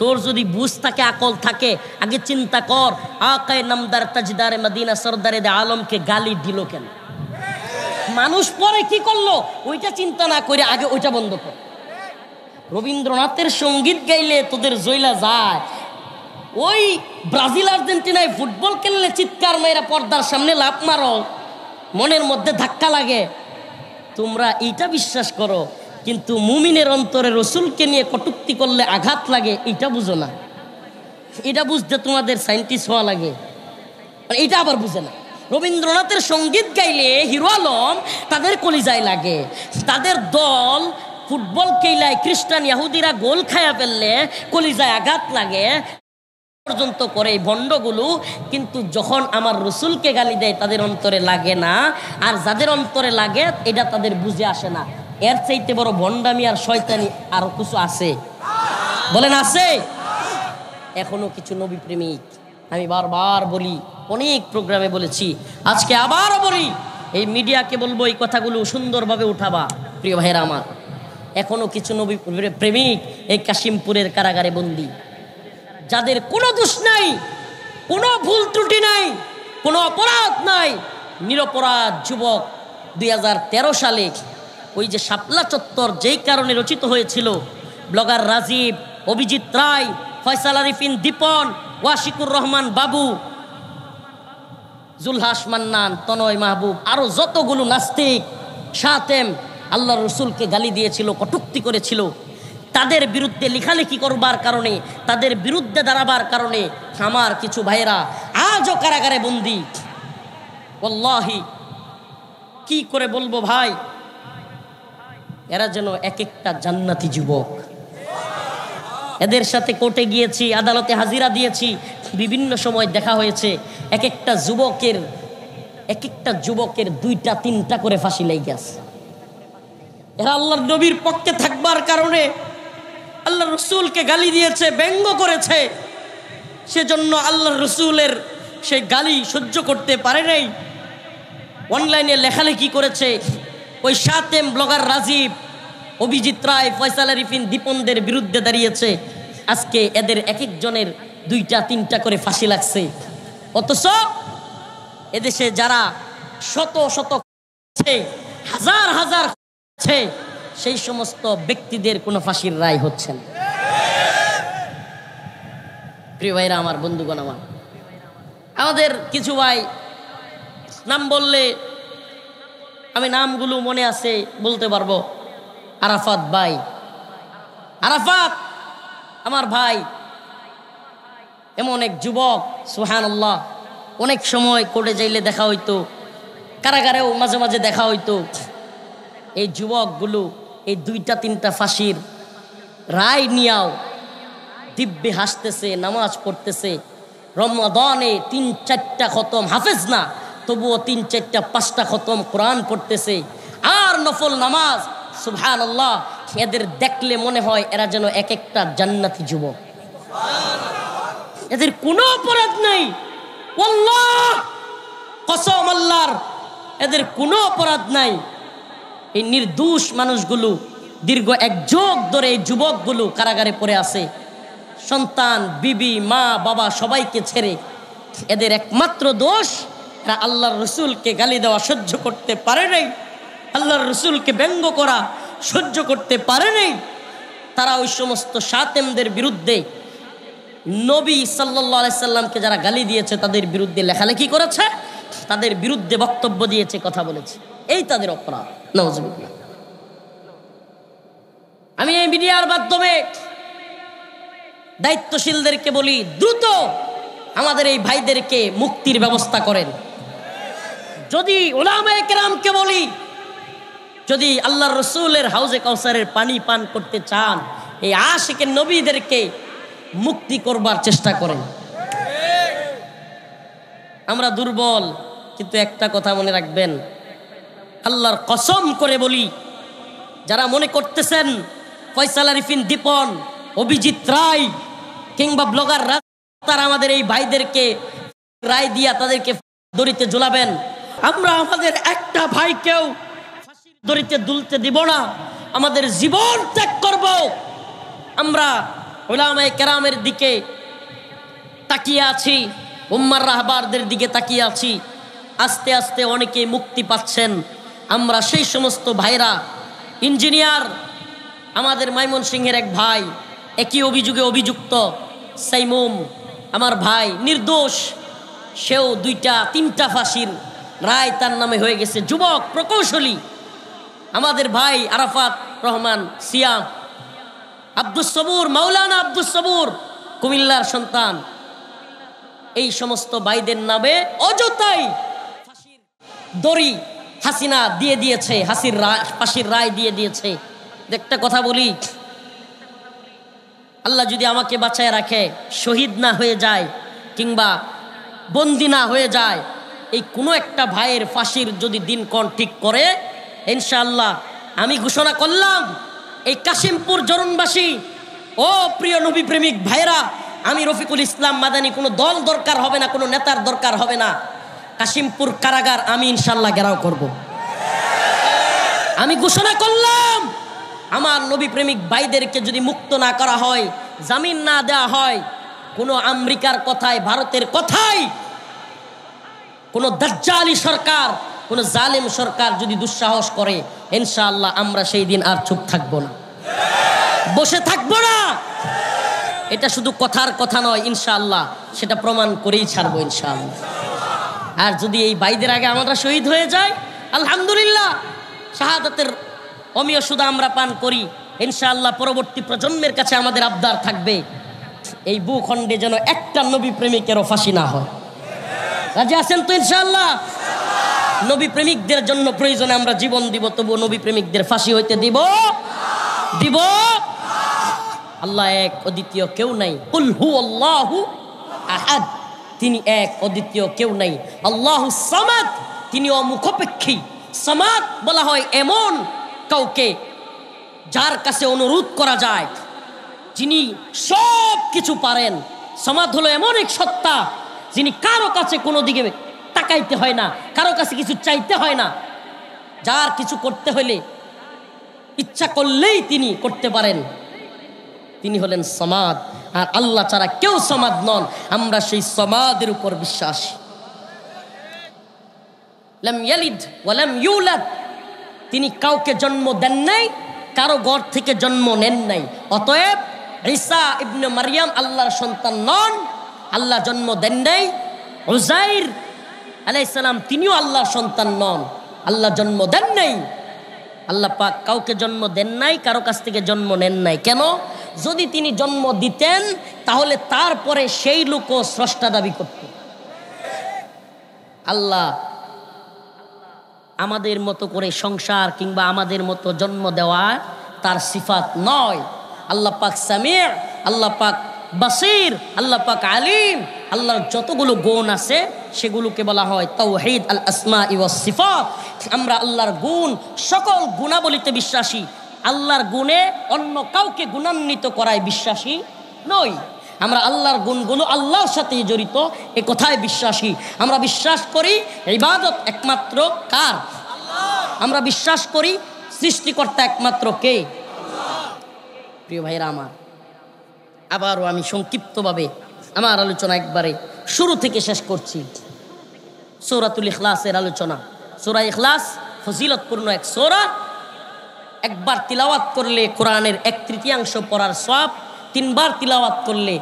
তোর যদি বুঝ থাকে, আকল থাকে, আগে চিন্তা কর আকায়ে নামদার তাজদারে মদিনা সরদারে আলমকে গালি দিল কেন? মানুষ পরে কি করলো ওইটা চিন্তা না করে আগে ওইটা বন্ধ কর। রবীন্দ্রনাথের সঙ্গীত গাইলে তোদের জয়লা যায়, ওই ব্রাজিল আর্জেন্টিনায় ফুটবল খেললে চিৎকার মেয়েরা পর্দার সামনে লাফ মারো, মনের মধ্যে ধাক্কা লাগে, তোমরা এইটা বিশ্বাস করো। কিন্তু মুমিনের অন্তরে রসুলকে নিয়ে কটূক্তি করলে আঘাত লাগে, এইটা বুঝো না। এটা বুঝতে তোমাদের সায়েন্টিস্ট হওয়া লাগে, এইটা আবার বুঝে না। রবীন্দ্রনাথের সঙ্গীত গাইলে হিরো আলম তাদের কলিজায় লাগে, তাদের দল ফুটবল খেলায় খ্রিস্টান ইহুদিরা গোল খায়া ফেললে কলিজায় আঘাত লাগে পর্যন্ত করে এই ভণ্ডগুলো। কিন্তু যখন আমার রসুলকে গালি দেয় তাদের অন্তরে লাগে না, আর যাদের অন্তরে লাগে এটা তাদের বুঝে আসে না। এর চাইতে বড় ভণ্ডামি আর শয়তানি আরো কিছু আছে? বলেন আছে? এখনো কিছু নবী প্রেমিক, আমি বারবার বলি, অনেক প্রোগ্রামে বলেছি, আজকে আবারও বলি, এই মিডিয়াকে বলবো এই কথাগুলো সুন্দরভাবে উঠাবা। প্রিয় ভাইয়েরা আমার, এখনো কিছু নবী প্রেমিক এই কাশিমপুরের কারাগারে বন্দী, যাদের কোনো দোষ নাই, কোনো ভুল ত্রুটি নাই, কোনো অপরাধ নাই, নিরপরাধ যুবক। 2013 সালে ওই যে শাপলা চত্বর যেই কারণে রচিত হয়েছিল, ব্লগার রাজীব, অভিজিৎ রায়, ফয়সাল আরিফিন দীপন, ওয়াশিকুর রহমান বাবু, জুলহাস মান্নান, তনয় মাহবুব, আরো যতগুলো নাস্তিক শাতেম আল্লাহর রসুলকে গালি দিয়েছিল, কটূক্তি করেছিল, তাদের বিরুদ্ধে লেখালেখি করবার কারণে, তাদের বিরুদ্ধে দাঁড়াবার কারণে আমার কিছু ভাইয়েরা আজও কারাগারে বন্দী। ওয়াল্লাহি কি করে বলবো ভাই, এরা যেন এক একটা জান্নাতি যুবক। এদের সাথে কোর্টে গিয়েছি, আদালতে হাজিরা দিয়েছি, বিভিন্ন সময় দেখা হয়েছে, এক একটা যুবকের 2টা 3টা করে ফাঁসি লেগে গেছে। এরা আল্লাহর নবীর পক্ষে থাকবার কারণে আল্লাহর রসুলকে গালি দিয়েছে, ব্যঙ্গ করেছে, সেজন্য আল্লাহর রসুলের সেই গালি সহ্য করতে পারে নাই, অনলাইনে লেখালেখি করেছে। ওই শাতেম, ব্লগার রাজীব, অভিজিৎ রায়, ফয়সাল আরিফিন দীপনদের বিরুদ্ধে দাঁড়িয়েছে। আজকে এদের এক একজনের 2টা 3টা করে ফাঁসি লাগছে। অথচ এদেশে যারা শত শত হাজার হাজার সেই সমস্ত ব্যক্তিদের কোনো ফাঁসির রায় হচ্ছে না। প্রিয় ভাইরা আমার, বন্ধুগণ আমার, আমাদের কিছু ভাই নাম বললে আমি নামগুলো মনে আছে বলতে পারবো। আরাফাত ভাই, আরাফাত আমার ভাই, এমন এক যুবক, সুবহানাল্লাহ, অনেক সময় কোর্টে যাইলে দেখা হইতো, কারাগারেও মাঝে মাঝে দেখা হইতো। এই যুবকগুলো এই 2টা 3টা ফাঁসির রায় নিয়াও দিব্যে হাসতেছে, নামাজ পড়তেছে, রমাদানে 3-4টা খতম, হাফেজ না তবুও 3-4-5টা খতম কোরআন পড়তেছে, আর নফল নামাজ। সুবহানাল্লাহ, এদের দেখলে মনে হয় এরা যেন এক একটা জান্নাতি যুবক। এদের কোনো অপরাধ নাই, আল্লাহ কসম আল্লাহর, এদের কোনো অপরাধ নাই। এই নির্দোষ মানুষগুলো দীর্ঘ 1 যুগ ধরে এই যুবকগুলো কারাগারে পড়ে আছে, সন্তান, বিবি, মা, বাবা সবাইকে ছেড়ে। এদের একমাত্র দোষ, এরা আল্লাহর রসুলকে গালি দেওয়া সহ্য করতে পারে নাই, আল্লাহর রসুলকে ব্যঙ্গ করা সহ্য করতে পারে নাই। তারা ওই সমস্ত শাতেমদের বিরুদ্ধে, নবী সাল্লাল্লাহু আলাইহি সাল্লামকে যারা গালি দিয়েছে তাদের বিরুদ্ধে লেখালেখি করেছে, তাদের বিরুদ্ধে বক্তব্য দিয়েছে, কথা বলেছে, এই তাদের অপরাধ। নাউজুবিল্লাহ। আমি এই মিডিয়ার মাধ্যমে দায়িত্বশীলদেরকে বলি, দ্রুত আমাদের এই ভাইদেরকে মুক্তির ব্যবস্থা করেন। যদি উলামায়ে কেরামকে বলি, যদি আল্লাহর রসুলের হাউজে কাউসারের পানি পান করতে চান, এই আশিকের নবীদেরকে মুক্তি করবার চেষ্টা করেন। আমরা দুর্বল, কিন্তু একটা কথা মনে রাখবেন, আল্লাহর কসম করে বলি, যারা মনে করতেছেন ফয়সাল আরিফিন দীপন, অভিজিৎ রায় কিংবা ব্লগার তারা আমাদের এই ভাইদেরকে রায় দিয়া তাদেরকে দড়িতে ঝুলাবেন, আমরা আমাদের একটা ভাইকেও ফাঁসির দড়িতে দুলতে দিব না, আমাদের জীবন ত্যাগ করব। আমরা উলামায়ে কেরামের দিকে তাকিয়ে আছি, উম্মার রাহবারদের দিকে তাকিয়ে আছি। আস্তে আস্তে অনেকে মুক্তি পাচ্ছেন। আমরা সেই সমস্ত ভাইরা, ইঞ্জিনিয়ার আমাদের ময়মনসিংহের এক ভাই, একই অভিযোগে অভিযুক্ত সাইমুম, আমার ভাই নির্দোষ, সেও 2-3টা ফাঁসির রায় তার নামে হয়ে গেছে। যুবক প্রকৌশলী আমাদের ভাই আরাফাত রহমান সিয়াম, আব্দুস সবুর, মাওলানা আব্দুস সবুর কুমিল্লার সন্তান, এই সমস্ত ভাইদের নামে অযথাই ফাঁসির দড়ি হাসিনা দিয়ে দিয়েছে, ফাঁসির রায় দিয়ে দিয়েছে। একটা কথা বলি, আল্লাহ যদি আমাকে বাঁচায় রাখে, শহীদ না হয়ে যায় কিংবা বন্দি না হয়ে যায়, এই কোনো একটা ভাইয়ের ফাঁসির যদি দিনক্ষণ ঠিক করে, ইনশাআল্লাহ আমি ঘোষণা করলাম, এই কাশিমপুর জরুনবাসী, ও প্রিয় নবী প্রেমিক ভাইরা, আমি রফিকুল ইসলাম মাদানী, কোনো দল দরকার হবে না, কোনো নেতার দরকার হবে না, কাশিমপুর কারাগার আমি ইনশাআল্লাহ ঘেরাও করব। আমি ঘোষণা করলাম, আমার নবী প্রেমিক ভাইদেরকে যদি মুক্ত না করা হয়, জামিন না দেওয়া হয়, কোনো আমেরিকার কথায়, ভারতের কথায়, কোনো দাজ্জালি সরকার, কোনো জালেম সরকার যদি দুঃসাহস করে, ইনশাআল্লাহ আমরা সেই দিন আর চুপ থাকবো না, বসে থাকবো না। এটা শুধু কথার কথা নয়, ইনশাআল্লাহ সেটা প্রমাণ করেই ছাড়বো ইনশাআল্লাহ। আর যদি এই ভাইদের আগে আমরা শহীদ হয়ে যাই, আলহামদুলিল্লাহ, শাহাদাতের অমীয় সুদা আমরা পান করি, ইনশাআল্লাহ পরবর্তী প্রজন্মের কাছে আমাদের আবদার থাকবে, এই ভূখণ্ডে যেন একটা নবী প্রেমিকেরও ফাঁসি না হয়। রাজি আছেন তো ইনশাআল্লাহ? নবী প্রেমিকদের জন্য প্রয়োজনে আমরা জীবন দিব, তবু নবী প্রেমিকদের ফাঁসি হইতে দিব। আল্লাহ এক, অদ্বিতীয় কেউ নাই। কুল হুয়াল্লাহু আহাদ, তিনি এক, অদ্বিতীয় কেউ নাই। আল্লাহুস সামাদ, তিনি অমুখাপেক্ষী। সামাদ বলা হয় এমন কাউকে যার কাছে অনুরোধ করা যায়, যিনি সব কিছু পারেন। সামাদ হলো এমন এক সত্তা, যিনি কারো কাছে কোনো দিকে তাকাইতে হয় না, কারো কাছে কিছু চাইতে হয় না, যার কিছু করতে হলে ইচ্ছা করলেই তিনি করতে পারেন, তিনি হলেন সামাদ। আর আল্লাহ ছাড়া কেউ সামাদ নন, আমরা সেই সামাদের উপর বিশ্বাসী। লাম ইয়ালিদ ওয়া লাম ইউলাদ, তিনি কাউকে জন্ম দেন নাই, কারো ঘর থেকে জন্ম নেন নাই। অতএব ঈসা ইবনে মারইয়াম আল্লাহর সন্তান নন, আল্লাহ জন্ম দেন নাই। উযাইর আলাইহিস সালাম তিনিও আল্লাহর সন্তান নন, আল্লাহ জন্ম দেন নাই। আল্লাহ পাক কাউকে জন্ম দেন নাই, কারো কাছ থেকে জন্ম নেন নাই। কেন? যদি তিনি জন্ম দিতেন তাহলে তারপরে সেই লোকও স্রষ্টা দাবি করত। আল্লাহ আমাদের মতো করে সংসার কিংবা আমাদের মতো জন্ম দেওয়া তার সিফাত নয়। আল্লাহ পাক সামির, আল্লাহ পাক বাসির, আল্লাহ পাক আলিম, আল্লাহর যতগুলো গুণ আছে সেগুলোকে বলা হয় তাওহীদ আল আসমা ওয়াস সিফাত। আমরা আল্লাহর গুণ, সকল গুণাবলীতে বিশ্বাসী। আল্লাহর গুণে অন্য কাউকে গুণান্বিত করায় বিশ্বাসী নই। আমরা আল্লাহর গুণগুলো আল্লাহর সাথে জড়িত, এ কথায় বিশ্বাসী। আমরা বিশ্বাস করি ইবাদত একমাত্র কার? আমরা বিশ্বাস করি সৃষ্টিকর্তা একমাত্র কে? প্রিয় ভাইরা আমার, আবারও আমি সংক্ষিপ্তভাবে আমার আলোচনা একবারে শুরু থেকে শেষ করছি। সূরাতুল ইখলাসের আলোচনা। সূরা ইখলাস ফজিলতপূর্ণ এক সূরা। একবার তিলাওয়াত করলে কোরআনের 1/3 পড়ার সওয়াব, 3 বার তিলাওয়াত করলে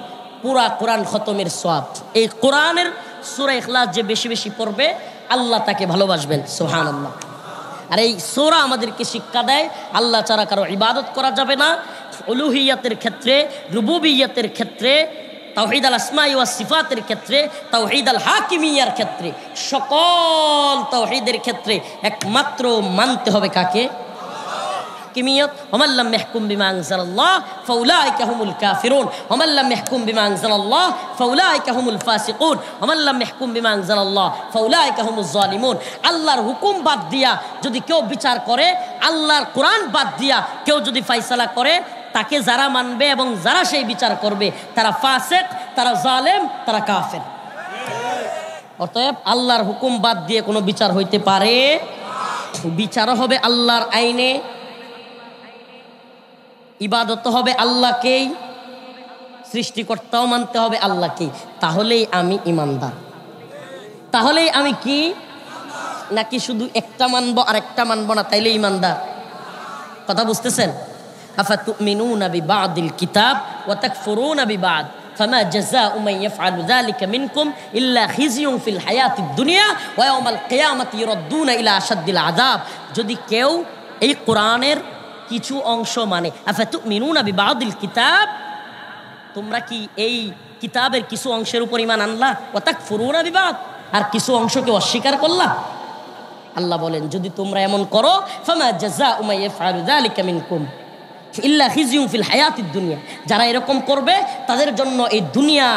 পুরা কোরআন খতমের সওয়াব। এই কোরআনের সূরা ইখলাস যে বেশি বেশি পড়বে, আল্লাহ তাকে ভালোবাসবেন। সুবহানাল্লাহ। আর এই সূরা আমাদেরকে শিক্ষা দেয় আল্লাহ ছাড়া কারো ইবাদত করা যাবে না। উলুহিয়াতের ক্ষেত্রে, রুবুবিয়্যাতের ক্ষেত্রে, তাওহীদ আল আসমা ওয়াস সিফাতের ক্ষেত্রে, তাওহীদ আল হাকিমিয়ার ক্ষেত্রে, সকল তাওহীদের ক্ষেত্রে একমাত্র মানতে হবে কাকে? হাকিমিয়ত। ওমান লাম ইয়াহকুম বিমা আনজালাল্লাহ ফাউলাইকা হুমুল কাফিরুন, ওমান লাম ইয়াহকুম বিমা আনজালাল্লাহ ফাউলাইকা হুমুল ফাসিকুন, ওমান লাম ইয়াহকুম বিমা আনজালাল্লাহ ফাউলাইকা হুমুজ জালিমুন। আল্লাহর হুকুম বাদ দিয়া যদি কেউ বিচার করে, আল্লাহর কোরআন বাদ দিয়া কেউ যদি ফয়সালা করে, তাকে যারা মানবে এবং যারা সেই বিচার করবে তারা ফাসিক, তারা জালেম, তারা কাফের। অতএব আল্লাহর হুকুম বাদ দিয়ে কোনো বিচার হইতে পারে, বিচারও হবে আল্লাহর আইনে, ইবাদত হবে আল্লাহকেই, সৃষ্টিকর্তাও মানতে হবে আল্লাহকেই। তাহলেই আমি ইমানদার। তাহলেই আমি কি, নাকি শুধু একটা মানবো আর একটা মানবো না তাইলে ইমানদার? কথা বুঝতেছেন? আফাতুমিনুনা বিবাদিল কিতাব ওয়া তাকফুরুনা বিবাদ ফামা জাযাউ মান ইয়াফআলু যালিকা মিনকুম ইল্লা খিজিয়ুন ফিল হায়াতিদ দুনিয়া ওয়া ইয়াউমাল কিয়ামাতি ইউরাদ্দুনা ইলা আশাদ্দিল আযাব। যদি কেউ এই কোরআনের কিছু অংশ মানে, আফাতুমিনুনা বিবাদিল কিতাব, তোমরা কি এই কিতাবের কিছু অংশের উপর ঈমান আনলা, ওয়া তাকফুরুনা বিবাদ, আর কিছু অংশকে অস্বীকার করলা। আল্লাহ বলেন যদি তোমরা এমন করো, ফামা জাযাউ মান ইয়াফআলু যালিকা মিনকুম ইল্লা খিজিয়ুন ফিল হায়াতিদ দুনিয়া, যারা এরকম করবে তাদের জন্য এই দুনিয়া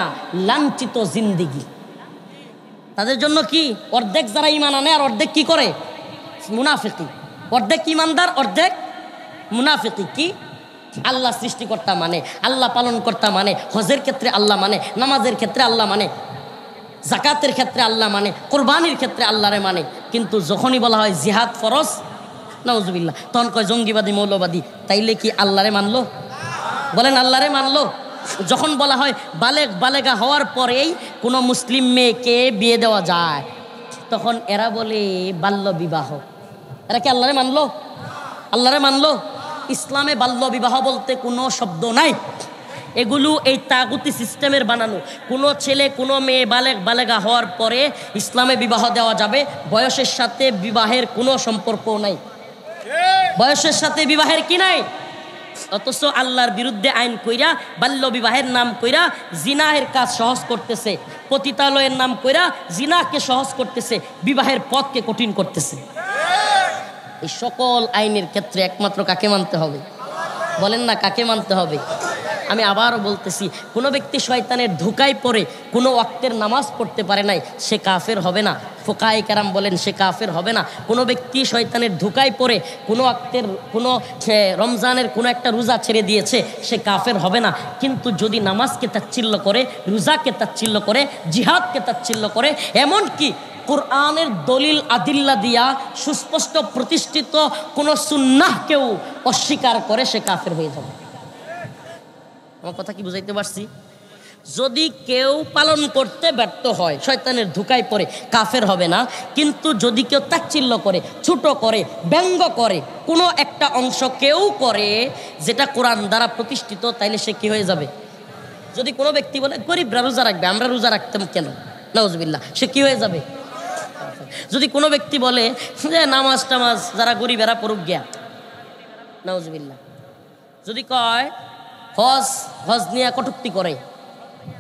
লাঞ্ছিত জিন্দেগি। তাদের জন্য কি, অর্ধেক যারা ঈমান আনে আর অর্ধেক কি করে, মুনাফিকি। অর্ধেক ঈমানদার, অর্ধেক মুনাফিকি। কি, আল্লাহ সৃষ্টিকর্তা মানে, আল্লাহ পালনকর্তা মানে, হজের ক্ষেত্রে আল্লাহ মানে, নামাজের ক্ষেত্রে আল্লাহ মানে, জাকাতের ক্ষেত্রে আল্লাহ মানে, কোরবানির ক্ষেত্রে আল্লাহরে মানে, কিন্তু যখনই বলা হয় জিহাদ ফরজ, নাউজুবিল্লাহ, তখন কয় জঙ্গিবাদী মৌলবাদী। তাইলে কি আল্লাহরে মানলো? বলেন আল্লাহরে মানলো? যখন বলা হয় বালেগা হওয়ার পরেই কোনো মুসলিম মেয়েকে বিয়ে দেওয়া যায়, তখন এরা বলে বাল্য বিবাহ। এরা কি আল্লাহরে মানলো? আল্লাহরে মানলো? ইসলামে বাল্য বিবাহ বলতে কোনো শব্দ নাই। এগুলো এই তাগুতি সিস্টেমের বানানো। কোনো ছেলে কোনো মেয়ে বালেগা হওয়ার পরে ইসলামে বিবাহ দেওয়া যাবে, বয়সের সাথে বিবাহের কোনো সম্পর্ক নাই। বয়সের সাথে বিবাহের কি নাই? অথচ আল্লাহর বিরুদ্ধে আইন কইরা বাল্য বিবাহের নাম কইরা জিনাহের কাজ সহজ করতেছে, পতিতালয়ের নাম কইরা জিনাকে সহজ করতেছে, বিবাহের পথকে কঠিন করতেছে। এই সকল আইনের ক্ষেত্রে একমাত্র কাকে মানতে হবে? বলেন না, কাকে মানতে হবে? আমি আবারও বলতেছি, কোনো ব্যক্তি শয়তানের ধোঁকায় পড়ে কোনো ওয়াক্তের নামাজ পড়তে পারে নাই, সে কাফের হবে না। ফুকায়ে কেরাম বলেন সে কাফের হবে না। কোনো ব্যক্তি শয়তানের ধোঁকায় পড়ে কোনো ওয়াক্তের কোনো রমজানের কোনো একটা রোজা ছেড়ে দিয়েছে, সে কাফের হবে না। কিন্তু যদি নামাজকে তাচ্ছিল্য করে, রোজাকে তাচ্ছিল্য করে, জিহাদকে তাচ্ছিল্য করে, এমনকি কোরআনের দলিল আদিল্লা দিয়া সুস্পষ্ট প্রতিষ্ঠিত কোনো সুন্নাহকেও অস্বীকার করে, সে কাফের হয়ে যাবে। আমার কথা কি বুঝাইতে পারছি? যদি কেউ পালন করতে ব্যর্থ হয়, শয়তানের ধোঁকায় পড়ে, কাফের হবে না। কিন্তু যদি কেউ তাচ্ছিল্য করে, ছোট করে, ব্যঙ্গ করে, কোনো একটা অংশ কেউ করে যেটা কোরআন দ্বারা প্রতিষ্ঠিত, তাইলে সে কি হয়ে যাবে? যদি কোনো ব্যক্তি বলে গরিবরা রোজা রাখবে, আমরা রোজা রাখতাম কেন, নাউজুবিল্লাহ, সে কি হয়ে যাবে? যদি কোনো ব্যক্তি বলে যে নামাজ টামাজ যারা গরিবেরা পড়ুক গিয়া, নাউজুবিল্লাহ। যদি কয় হজ নিয়ে কটূক্তি করে,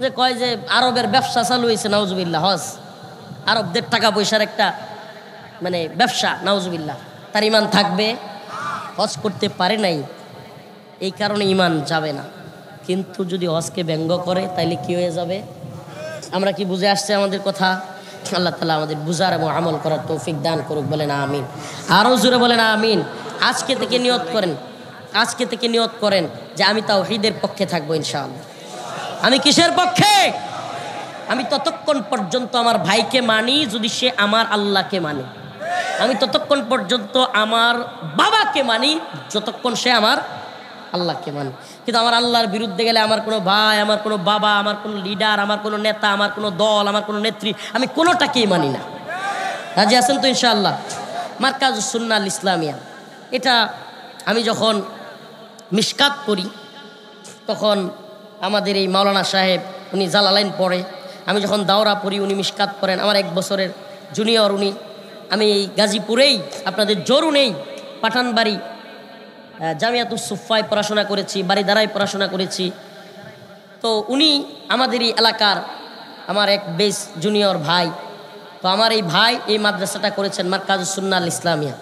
যে কয় যে আরবের ব্যবসা চালু হয়েছে, নাউজুবিল্লাহ, হজ আরবদের টাকা পয়সার একটা মানে ব্যবসা, নাউজুবিল্লাহ, তার ইমান থাকবে? হজ করতে পারে নাই, এই কারণে ইমান যাবে না। কিন্তু যদি হজকে ব্যঙ্গ করে, তাইলে কি হয়ে যাবে? আমরা কি বুঝে আসছে আমাদের কথা? আল্লাহ তাআলা আমাদের বুঝার এবং আমল করার তৌফিক দান করুক। বলেন আমিন। আরও জোরে বলেন আমিন। আজকে থেকে নিয়ত করেন, আজকে থেকে নিয়ত করেন যে আমি তাওহীদের পক্ষে থাকবো ইনশাআল্লাহ। আমি কিসের পক্ষে? আমি ততক্ষণ পর্যন্ত আমার ভাইকে মানি যদি সে আমার আল্লাহকে মানে। আমি ততক্ষণ পর্যন্ত আমার বাবাকে মানি যতক্ষণ সে আমার আল্লাহকে মানে। কিন্তু আমার আল্লাহর বিরুদ্ধে গেলে আমার কোনো ভাই, আমার কোনো বাবা, আমার কোনো লিডার, আমার কোনো নেতা, আমার কোনো দল, আমার কোনো নেত্রী, আমি কোনোটাকেই মানি না। রাজি আছেন তো ইনশাআল্লাহ? মারকাজুস সুন্নাহ আল ইসলামিয়া, এটা আমি যখন মিশকাত পড়ি তখন আমাদের এই মাওলানা সাহেব উনি জালালাইন পড়ে, আমি যখন দাওরা পড়ি উনি মিশকাত পড়েন, আমার 1 বছরের জুনিয়র উনি। আমি এই গাজীপুরেই আপনাদের জরুনেই পাঠানবাড়ি জামিয়াতুস সুফায় পড়াশোনা করেছি, বাড়িধারায় পড়াশোনা করেছি। তো উনি আমাদের এই এলাকার আমার এক বেশ জুনিয়র ভাই। তো আমার এই ভাই এই মাদ্রাসাটা করেছেন, মারকাজুস সুন্নাহ আল ইসলামিয়া।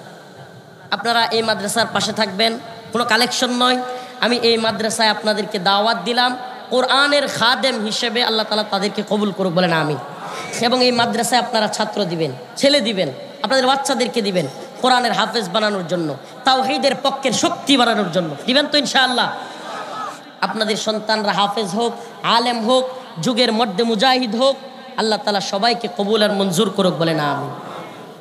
আপনারা এই মাদ্রাসার পাশে থাকবেন, কোনো কালেকশন নয়। আমি এই মাদ্রাসায় আপনাদেরকে দাওয়াত দিলাম, কোরআনের খাদেম হিসেবে আল্লাহ তাআলা তাদেরকে কবুল করুক। বলেন আমিন। এবং এই মাদ্রাসায় আপনারা ছাত্র দিবেন, ছেলে দিবেন, আপনাদের বাচ্চাদেরকে দিবেন কোরআনের হাফেজ বানানোর জন্য, তাওহীদের পক্ষের শক্তি বানানোর জন্য দিবেন তো ইনশাআল্লাহ। আপনাদের সন্তানরা হাফেজ হোক, আলেম হোক, যুগের মধ্যে মুজাহিদ হোক, আল্লাহ তাআলা সবাইকে কবুল আর মঞ্জুর করুক, বলেন আমিন।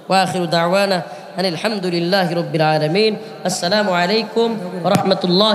ওয়া আখিরু দাওয়ানা আনিল হামদুলিল্লাহি রাব্বিল আলামিন। আসসালামু আলাইকুম ওয়া রাহমাতুল্লাহি